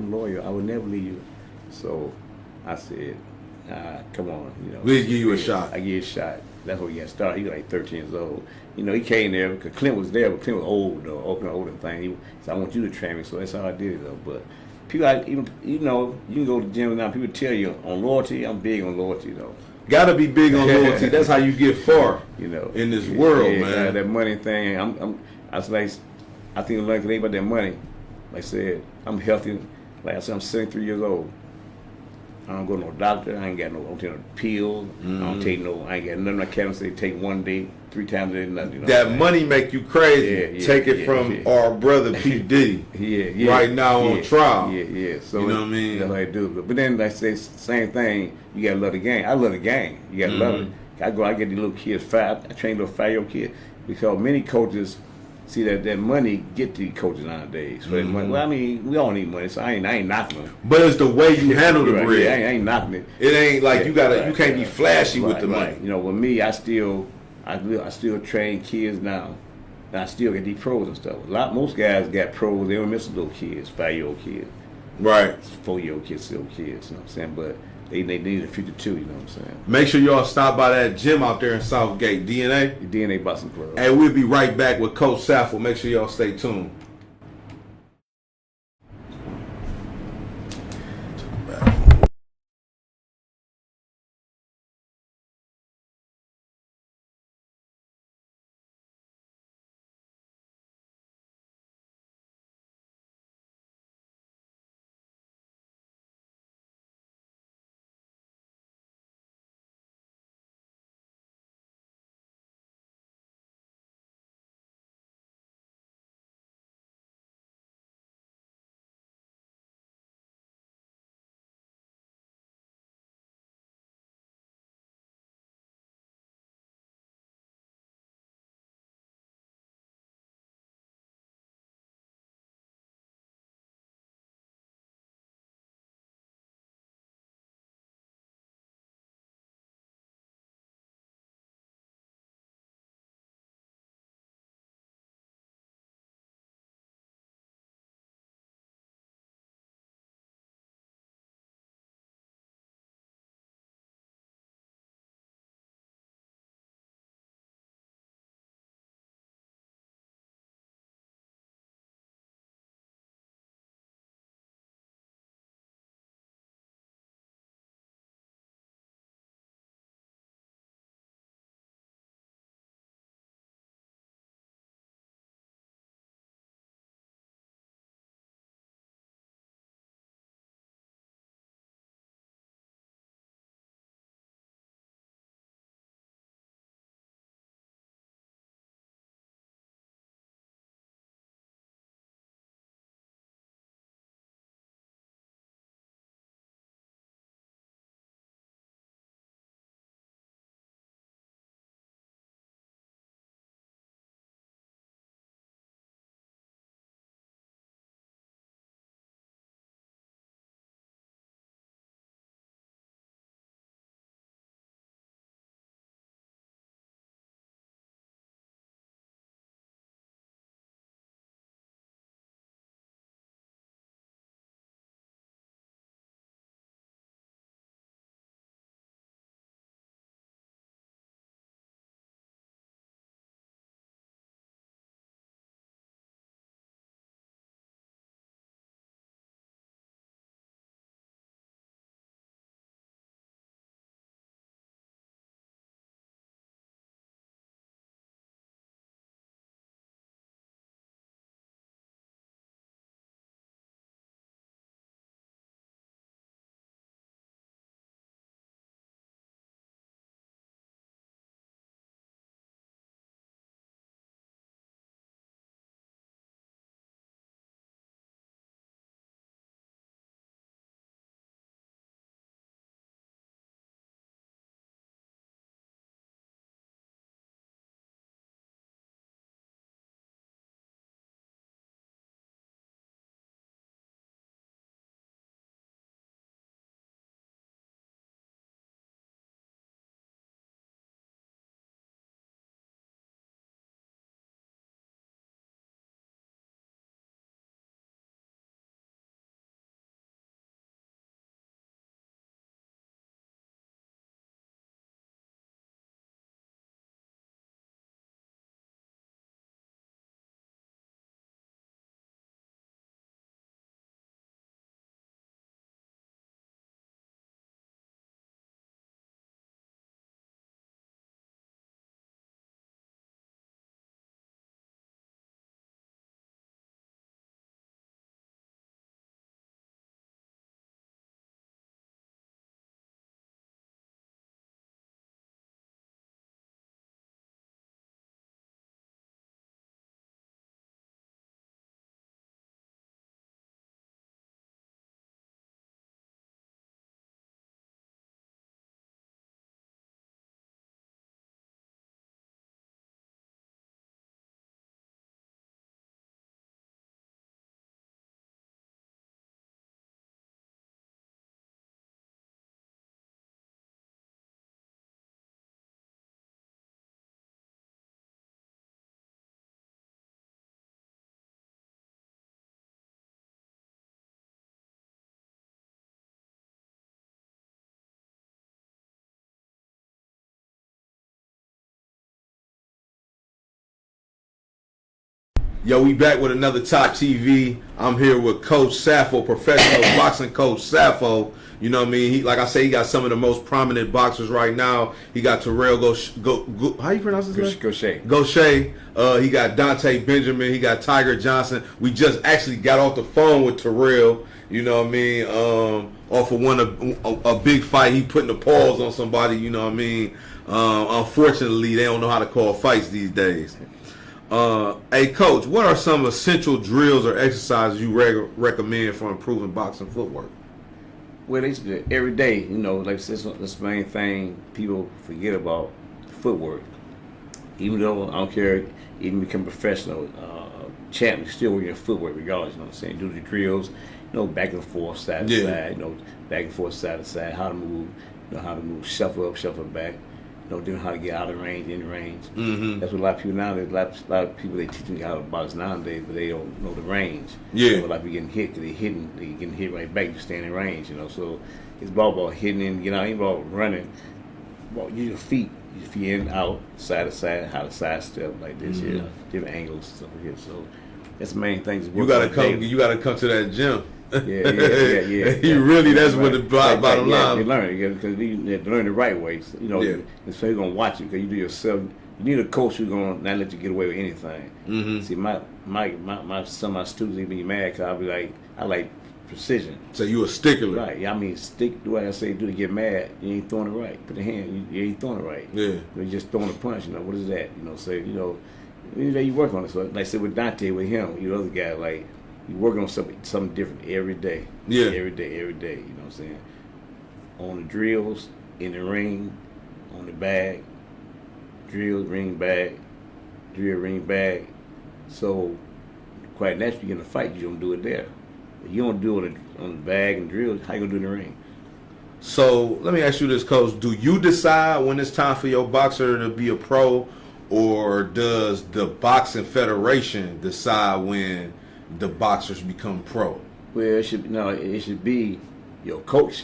I would never leave you. So I said, come on, We'll give you a shot. I give you a shot. That's what he got started. He was like 13 years old. He came there because Clint was there, but Clint was old, though, older thing. He said, I want you to train me. So that's how I did it, though. But people, you can go to the gym now. People tell you on loyalty. I'm big on loyalty, though. Gotta be big on loyalty. That's how you get far, in this world, man. That money thing. I think the lucky thing about that money. Like I said, I'm healthy. Like I said, I'm 73 years old. I don't go to no doctor. I ain't got no, I don't take no pills. I ain't got nothing. I can't say take one day, 3 times a day, nothing. You know that money make you crazy. Take it from our brother P. Diddy. Right now on trial. So you know what I mean? That's what I do. But then I say same thing. You gotta love the game. I love the game. You gotta love it. I get these little kids I train little 5-year-old kids because many coaches see that money get to these coaches nowadays. For that money. Well, I mean, we all need money, so I ain't knocking them. But it's the way you handle the bread. Yeah, I ain't knocking it. It ain't like you can't be flashy with the money. You know, with me, I still train kids now. And I still get these pros and stuff. Most guys got pros. They don't miss little kids, 5-year-old kids, right? 4-year-old kids, still kids. You know what I'm saying? But they need a future too. You know what I'm saying? Make sure y'all stop by that gym out there in Southgate, DNA. The DNA Boxing Club. And we'll be right back with Coach Safo. Make sure y'all stay tuned. Yo, we back with another Top TV. I'm here with Coach Safo, professional boxing coach Safo. You know what I mean? He, like I say, he got some of the most prominent boxers right now. He got Terrell how you pronounce his name? Gaucher. He got Dante Benjamin. He got Tiger Johnson. We just actually got off the phone with Terrell. You know what I mean? Off of a big fight. He putting a pause on somebody. You know what I mean? Unfortunately, they don't know how to call fights these days. Hey, Coach, what are some essential drills or exercises you recommend for improving boxing footwork? Well, every day, you know, like that's the main thing people forget about footwork. Even though I don't care, even become professional champ, you still work your footwork regardless. You know what I'm saying? Do the drills, you know, back and forth, side to side, you know, back and forth, side to side, how to move, you know, how to move, shuffle up, shuffle back. You know, how to get out of range, in range. Mm-hmm. That's what a lot of people nowadays. A lot of people they teach me how to box nowadays, but they don't know the range. Yeah. You know, a lot of people getting hit because they getting hit right back. You stand in range. You know, so it's about hitting in. You know, ain't about running. About use your feet in, out, side to side, how to sidestep like this. Mm-hmm. Yeah, different angles, stuff like that. So that's the main thing. You gotta come. You gotta come to that gym. Yeah. You really, that's what the bottom line. You learn because you have to learn the right way. So, you know, and so you're gonna watch it because you do yourself. You need a coach who's gonna not let you get away with anything. Mm-hmm. See, some of my students even be mad because I'll be like, I like precision. So you a stickler, right? Yeah, I mean, stick. The way I say, do to get mad. You ain't throwing it right. Put the hand. You ain't throwing it right. Yeah. You're just throwing a punch. You know what is that? You know, so you work on it. So like I said with Dante, with him, you know, other guy like. You working on something different every day. Yeah. Every day. You know what I'm saying? On the drills, in the ring, on the bag, drill, ring, bag, drill, ring, bag. So, quite naturally, in a fight, you don't do it there. If you don't do it on the bag and drill, how you gonna do it in the ring? So, let me ask you this, Coach. Do you decide when it's time for your boxer to be a pro, or does the Boxing Federation decide when the boxers become pro? Well, it should be your coach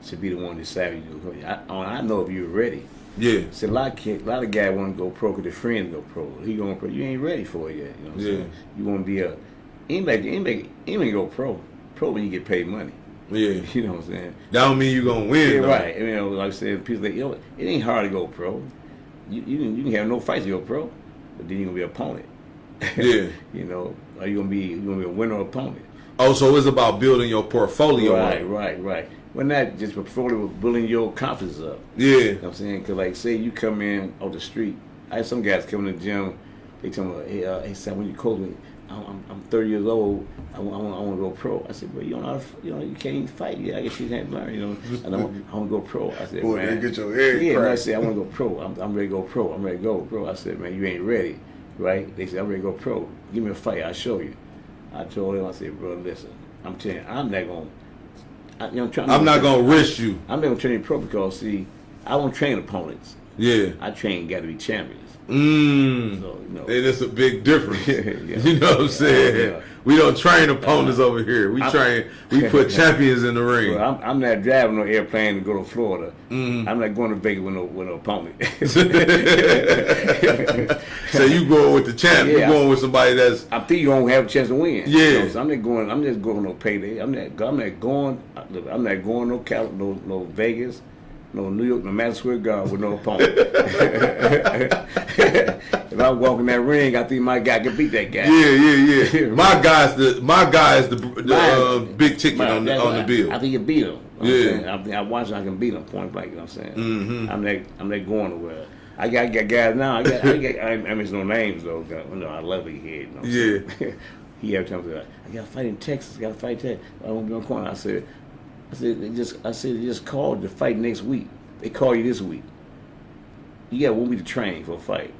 should be the one deciding you. I know if you're ready. Yeah. See, a lot of guys want to go pro because their friends go pro. He going pro. You ain't ready for it yet. You know what I'm saying? You want to be anybody go pro. Pro when you get paid money. Yeah. You know what I'm saying? That don't mean you gonna win. Yeah, though. right. You know, like I said, people say, it ain't hard to go pro. You can have no fights to go pro, but then you're gonna be an opponent. Yeah. You know, are you gonna be a winner or opponent? Oh, so it's about building your portfolio. Right. Well, not just portfolio, but building your confidence up. Yeah. You know what I'm saying? Because, like, say you come in off the street. I had some guys come in the gym. They tell me, hey, son, when you coach me, I'm 30 years old. I want to go pro. I said, well, you don't know, you can't even fight. Yeah, I guess you can't learn. You know, and I want to go pro. I said, boy, man, get your head yeah. cracked. I said, I want to go pro. I'm ready to go pro. I'm ready to go pro. I said, man, you ain't ready, right? They said, I'm ready to go pro. Give me a fight. I'll show you. I told him, I said, bro, listen, I'm telling you, I'm not going. I'm not gonna risk you. I'm not gonna train pro because see, I don't train opponents. Yeah. I train got to be champions. So, And it's a big difference. Yeah. You know what I'm saying? Yeah. We don't train opponents over here. We put champions in the ring. Well, I'm not driving no airplane to go to Florida. I'm not going to Vegas with no opponent. So you going with the champ? You going with somebody that's? I think you gonna have a chance to win. Yeah. You know, so I'm just going no payday. I'm not going no Vegas. No New York, no Madison Square Garden with no opponent. If I walk in that ring, I think my guy can beat that guy. Yeah. My guy is the big ticket on the bill. I think you beat him. Yeah. I watch. I can beat him point blank. You know what I'm saying? Mm-hmm. I'm not going nowhere. I got guys now. I mean, no names though. I love it here. You know what I'm saying? He every time said, I got to fight in Texas. I got to fight in Texas. I won't be on the corner. I said, they just called to fight next week. They call you this week. You got 1 week to train for a fight.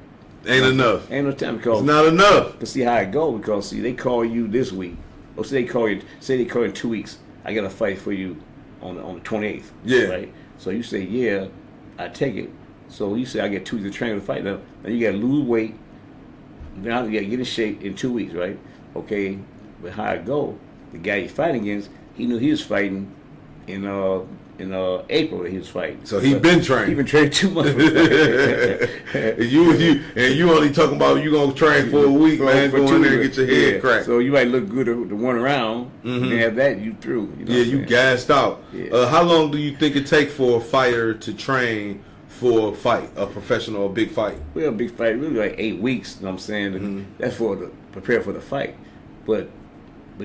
Ain't enough. Ain't no time because it's not enough. To see how it go because see they call you this week. Or say they call you in 2 weeks. I got a fight for you on the 28th. Yeah. Right. So you say yeah, I take it. So you say I get 2 weeks to train to fight. Now you got to lose weight. Now you got to get in shape in 2 weeks, right? Okay. But how it go? The guy you fighting against, he knew he was fighting in April he was fighting. So he been trained. He been trained 2 months. you only talking about you gonna train for a week, man. Go in there and get your head cracked. So you might look good the one round, and then after that you through. You know you gassed out. Yeah. How long do you think it take for a fighter to train for a fight, a professional or big fight? Well, a big fight really like 8 weeks. You know what I'm saying? That's prepare for the fight, but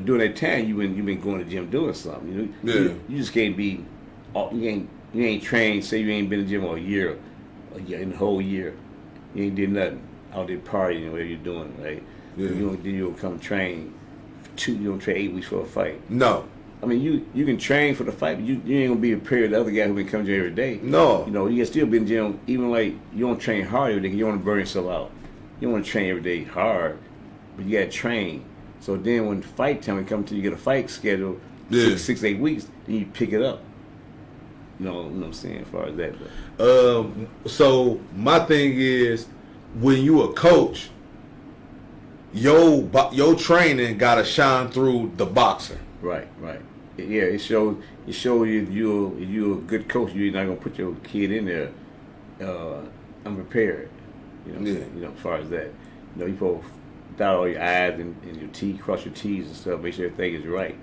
during that time you been going to the gym doing something. You just can't be. You ain't trained. Say you ain't been in the gym a year, in the whole year. You ain't did nothing. Out there partying, whatever you're doing, right? Yeah. You don't come train. You don't train 8 weeks for a fight. No. I mean, you can train for the fight, but you ain't gonna be a pair of the other guy who been coming to gym every day. No. You can still be in the gym, even like you don't train hard every day. 'Cause you want to burn yourself out. You don't want to train every day hard, but you gotta train. So then when fight time comes to, you get a fight schedule, 6-8 weeks, then you pick it up. You know what I'm saying, as far as that. So my thing is, when you a coach, your training gotta shine through the boxer. Right. Yeah, it shows you if you're a good coach, you're not gonna put your kid in there unprepared. You know what I'm saying? You know, as far as that. You supposed to dot all your I's and your T's, cross your T's and stuff, make sure everything is right.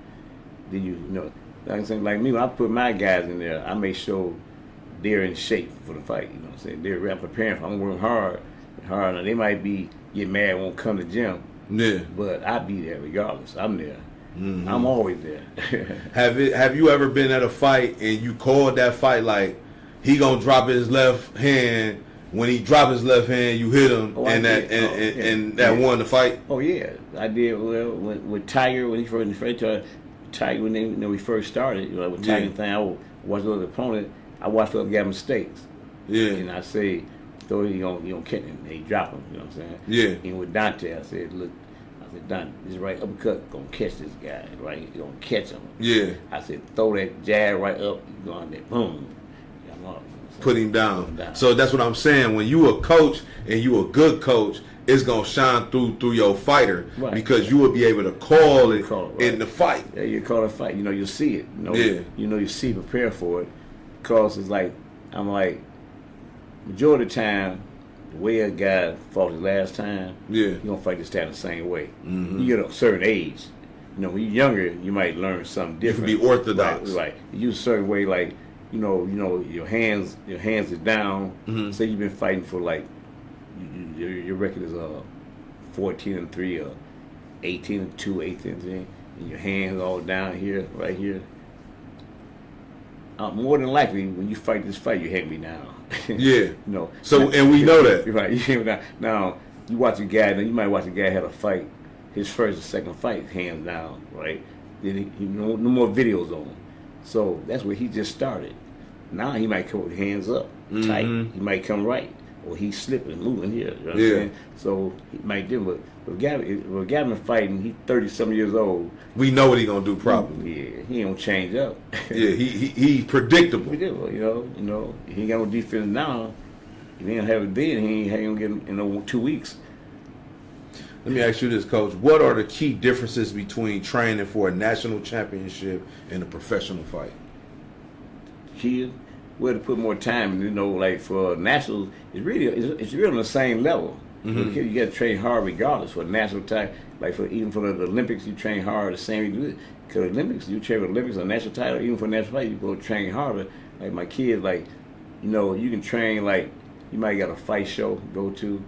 Then like me, when I put my guys in there, I make sure they're in shape for the fight. You know what I'm saying? They're preparing for. I'm working hard. Now they might get mad, won't come to the gym. Yeah. But I be there regardless. I'm there. I'm always there. Have you ever been at a fight and you called that fight like he gonna drop his left hand? When he dropped his left hand, you hit him, that won the fight. Oh yeah, I did. Well, with Tiger when we first started, with Tiger thing, I watched the other opponent. I watched the other guy mistakes. Yeah, and I say, throw it, you don't catch him. He drop him. You know what I'm saying? Yeah. And with Dante, I said, look, Dante, this right uppercut gonna catch this guy, right? You gonna catch him. Yeah. I said, throw that jab right up, you go on there, boom. Put him down. So that's what I'm saying. When you a coach and you a good coach, it's gonna shine through your fighter, because you will be able to call it in the fight. Yeah, you call it a fight. You'll see it. You see, prepare for it, because it's like majority of the time, the way a guy fought his last time, you're gonna fight this time the same way. You get a certain age. When you're younger, you might learn something different. You can be orthodox. Right. You use a certain way, like. Your hands is down. Say you've been fighting for your record is 14-3 or 18-2, 18-3, and your hands all down here, right here. More than likely, when you fight this fight, you hand me down. Yeah. So and we know that. Right. You hand me down. Now you watch a guy. Now you might watch a guy had a fight, his first or second fight, hands down, right? Then he no more videos on him. So that's where he just started. Now he might come with hands up, tight. He might come right, or he's slipping, moving here. You know what I'm saying? So he might do. But if Gavin fighting, he's 30-some years old. We know what he gonna do probably. Yeah, he don't change up. Yeah, he's predictable. He ain't got no defense now. If he don't have it then, he ain't gonna get in 2 weeks. Let me ask you this, Coach. What are the key differences between training for a national championship and a professional fight? Key, we had to put more time. Like for nationals, it's really on the same level. You got to train hard regardless. For national title, even for the Olympics, you train hard the same. You do it. Because Olympics, you train for the Olympics or national title. Even for national fight, you go train harder. Like my kids, you can train you might got a fight show to go to,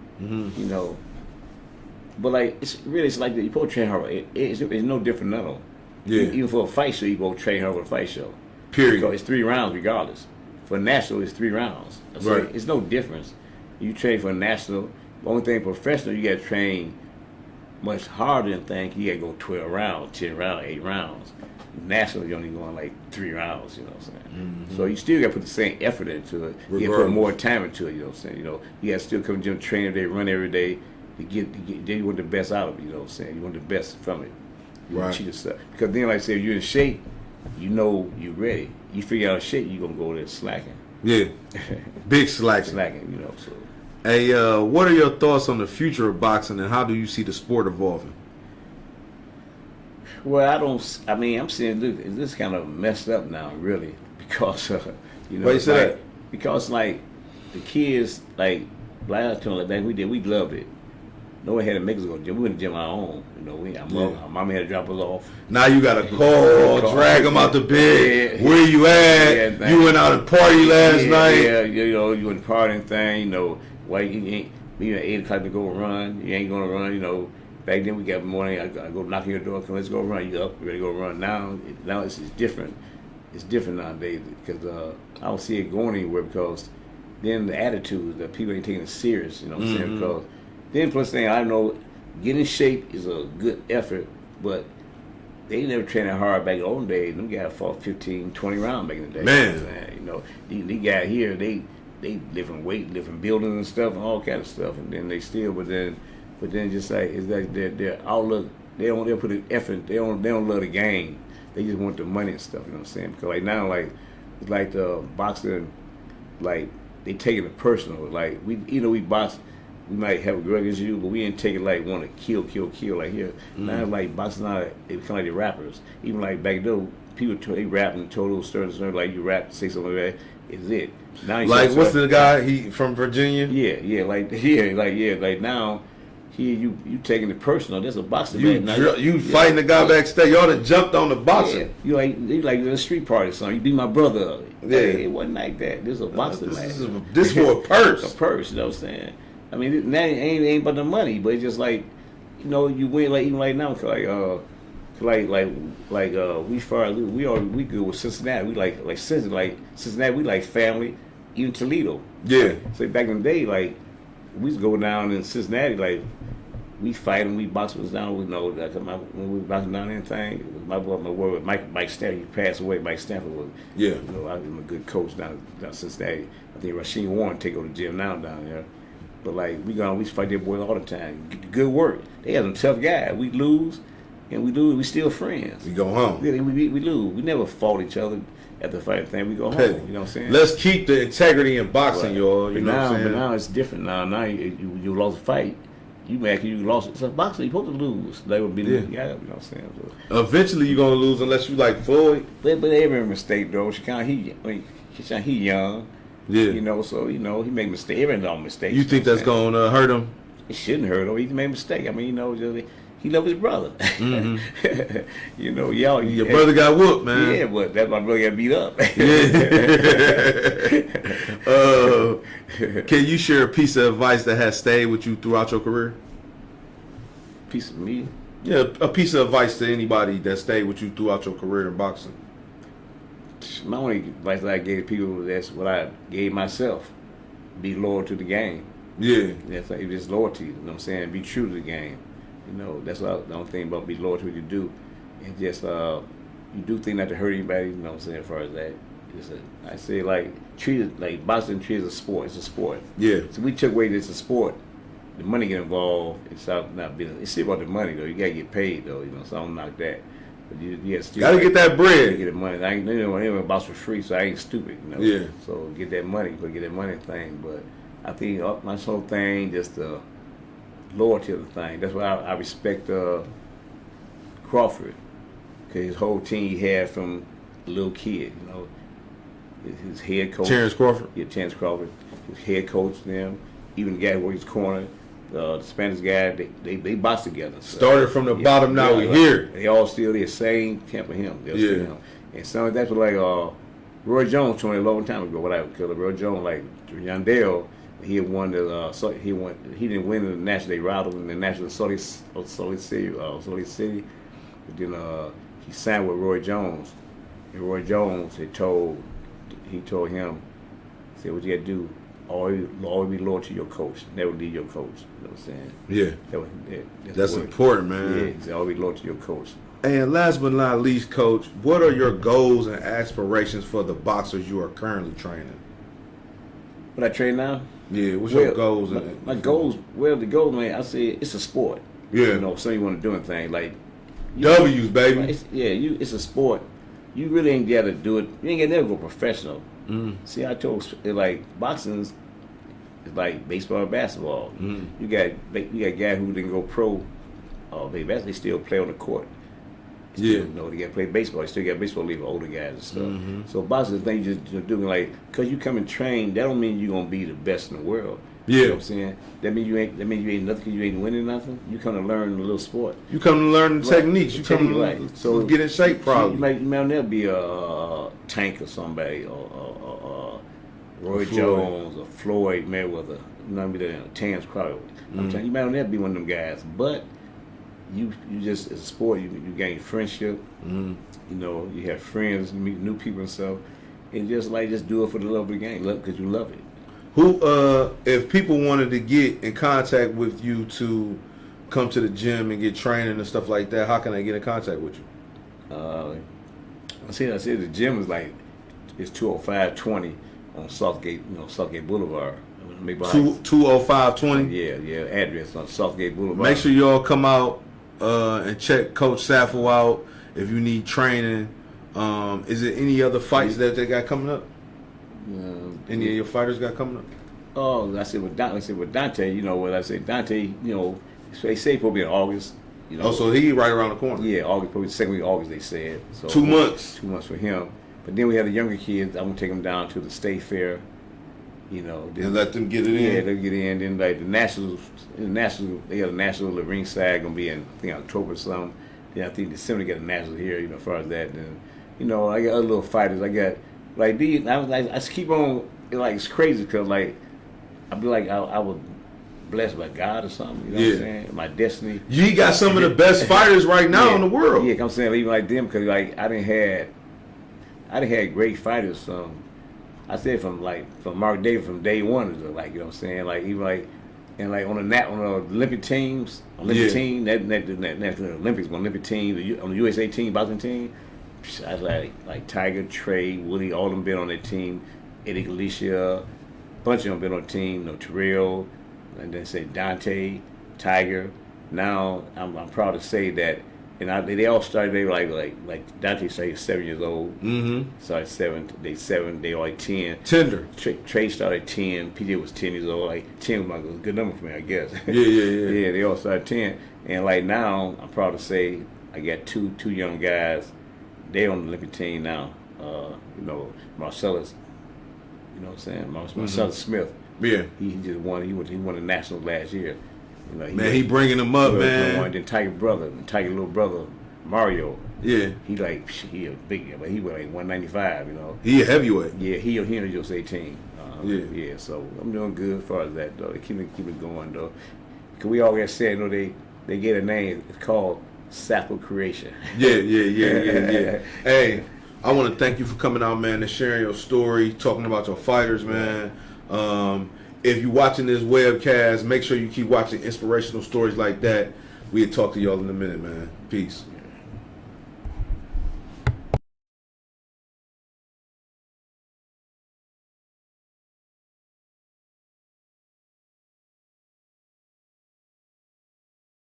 But it's like that. You go train hard. It's no different than all. Yeah. Even for a fight show, you go train hard for a fight show. Period. Because it's 3 rounds regardless. For national, it's 3 rounds. So it's no difference. You train for national. The only thing professional, you got to train much harder than think. You got to go 12 rounds, 10 rounds, 8 rounds. National, you're only going 3 rounds. You know what I'm saying? So you still got to put the same effort into it. You got to put more time into it. You know what I'm saying? You got to still come to the gym, train every day, run every day. You want the best out of it. You know what I'm saying? You want the best from it. You want to cheat yourself. Because then, like I said, if you're in shape, you're ready. You figure out a shape, you're going to go there slacking. Yeah. Big slacking. So. Hey, what are your thoughts on the future of boxing and how do you see the sport evolving? Well, I don't. I mean, I'm saying this kind of messed up now, really, because you know, Why you say that? Because like the kids, like last time like that we did, we loved it. No one had to make us go to the gym. We went to the gym on our own. You know, our mama had to drop us off. Now you got to call, drag them out the bed. Yeah. Where you at? Yeah, you went out and party last night. Yeah, you know, you went partying thing. You know, why you ain't? You at 8 o'clock to go run. You ain't gonna run. You know, back then we got morning. I go knock on your door. Come, let's go run. You up? You ready to go run? Now it's different. It's different nowadays because I don't see it going anywhere because then the attitude that people ain't taking it serious. You know what I'm saying? Because then plus thing I know, getting in shape is a good effort, but they never trained that hard back in the old days. Them guys fought 15, 20 rounds back in the day. Man, you know, these guys here, they different weight, different buildings and stuff, and all kind of stuff, and then they still, but then just like it's like their outlook, they'll put an effort. They don't love the game. They just want the money and stuff. You know what I'm saying? Because like now, like it's like the boxing, like they take it personal. Like we box. We might have a drug issue, but we didn't take it like want to kill like here. Now it's like boxing now, it kind of like the rappers. Even like back then, people they rap and told those stories like you rap, say something like that. Is it now? Like what's the guy? He from Virginia? Like now, here you taking it personal. There's a boxing man. Now, you fighting the guy backstage. Y'all done jumped on the boxer. Yeah. You like a street party or something. You be my brother. Yeah, it wasn't like that. This is a boxing man. This for a purse. A purse. You know what I'm saying? I mean, that ain't about the money, but it's just like, you know, you win like even right now, we good with Cincinnati. We like Cincinnati. We like family, even Toledo. Yeah. So back in the day, like we used to go down in Cincinnati, like we fight and we box was down. We know that when we boxing down anything. My word, Mike Stanford, he passed away. Mike Stanford was, yeah. You know, I was a good coach down Cincinnati. I think Rasheed Warren take over the gym now down there. But like we fight their boys all the time. Good work. They had some tough guys. We lose, and we still friends. We go home. Yeah, we lose. We never fought each other at the fight thing. We go home. You know what I'm saying? Let's keep the integrity in boxing, right. Y'all. You know what I'm saying? But now it's different. Now you lost a fight. You lost it. So boxing, you're supposed to lose. They would be, you know what I'm saying? So, eventually, you're gonna lose unless you like Floyd. But every mistake though. He young. Yeah. You know, so he make mistakes. Everyone don't mistakes. You think that's gonna hurt him? It shouldn't hurt him. He can make a mistake. I mean, you know, he loved his brother. Mm-hmm. You know, your brother got whooped, man. Yeah, but that's my brother got beat up. Yeah. Can you share a piece of advice that has stayed with you throughout your career? Piece of me? Yeah, a piece of advice to anybody that stayed with you throughout your career in boxing. My only advice that I gave people, that's what I gave myself. Be loyal to the game. Yeah. That's like, it's loyalty, you know what I'm saying? Be true to the game. You know, that's what the only thing about be loyal to what you do. And just, you do things not to hurt anybody, you know what I'm saying, as far as that. I say, like, treat it, like, boxing treat it as a sport. It's a sport. Yeah. So we took away this a sport. The money get involved. It's not business. It's still about the money, though. You got to get paid, though, you know, so I don't knock that. You gotta get that bread. Get the money. I ain't box for free, so I ain't stupid, you know. Yeah. So get that money, get that money thing. But I think my whole thing, just the loyalty of the thing. That's why I respect Crawford, because his whole team he had from a little kid, you know. His head coach. Terrence Crawford. Yeah, Terrence Crawford. His head coach, them. Even the guy who worked his corner. The Spanish guy, they box together. So, started from the bottom, now we're here. They all still there, same camp with him. Him. And some of that's what like Roy Jones told me a long time ago. Because Roy Jones, like Yandel, he had won the he didn't win the national. They routed him in the national Salt City. But then he signed with Roy Jones, and Roy Jones he told him, said, what you got to do. Always be loyal to your coach. Never leave your coach. You know what I'm saying? Yeah. That's important, man. Yeah, always be loyal to your coach. And last but not least, Coach, what are your goals and aspirations for the boxers you are currently training? What I train now? Yeah, what's your goals? My goals, the goal, man, I say it's a sport. Yeah. You know, some you want to do anything. Like, W's, baby. It's a sport. You really ain't got to do it. You ain't got to never go professional. See, I told like boxing is like baseball and basketball. You got guys who didn't go pro. They still play on the court. Still, Yeah. You know, they got to play baseball. They still got baseball league for older guys and stuff. Mm-hmm. So boxing thing you just doing like, cause you come and train, that don't mean you gonna be the best in the world. Yeah. You know what I'm saying? That mean you ain't nothing. Cause you ain't winning nothing. You come to learn a little sport. You come to learn the techniques. You come to So get in shape, probably. You might never be a Tank or somebody or Roy Floyd. Jones or Floyd Mayweather. You know what I mean? Terrence Crawford. I'm telling you, might never be one of them guys, but you just, as a sport, you gain friendship. You know, you have friends, you meet new people and stuff, and just do it for the love of the game, because you love it. Who, if people wanted to get in contact with you to come to the gym and get training and stuff like that, how can they get in contact with you? I said the gym is it's 205-20 on Southgate Boulevard. 205-20. Yeah, address on Southgate Boulevard. Make sure y'all come out and check Coach Safo out if you need training. Is there any other fights that they got coming up? Any of your fighters got coming up? Oh, I said with Dante, you know what I said. Dante, you know, they say probably in August. You know, so he right around the corner. Yeah, August, probably the second week of August they said. So 2 months. 2 months for him. But then we have the younger kids. I'm gonna take them down to the state fair. You know, And let them get it in. Yeah, they'll get in. Then like the nationals, they got a national at ringside gonna be in I think October or something. Then I think December they got a national here. You know, as far as that, and you know, I got other little fighters. I got like these. I just keep on. It's crazy because I be like I was blessed by God or something. You know what I'm saying? My destiny. You got some of the best fighters right now in the world. Yeah, I'm saying even like them because I didn't had great fighters. I said from Mark Davis from day one. You know what I'm saying? And on the Olympic teams, team, that Olympics, Olympic team, on the USA team, boxing team. I was like Tiger, Trey, Woody, all of them been on that team. Eddie Galicia, a bunch of them been on the team. Terrell, and then say Dante, Tiger. Now I'm proud to say that, and they all started. They were like Dante started 7 years old. Mm-hmm. Started 7. They all 10. Tender. Trey started 10. PJ was 10 years old. 10 was a good number for me, I guess. Yeah. Yeah, they all started 10. And now I'm proud to say I got two young guys. They on the Olympic team now. You know, Marcellus. You know what I'm saying? Marcellus Smith. Yeah. He just won. He won the national last year. You know, he bringing them up, man. Then Tiger little brother, Mario. Yeah. He a big, but he was 195. You know. He a heavyweight. Yeah, he in just 18. Yeah. So I'm doing good as far as that though. They keep it going though. Cause we always said, you know, they get a name. It's called Safocreation. Yeah. Hey, I want to thank you for coming out, man, and sharing your story, talking about your fighters, man. If you're watching this webcast, make sure you keep watching inspirational stories like that. We'll talk to y'all in a minute, man. Peace.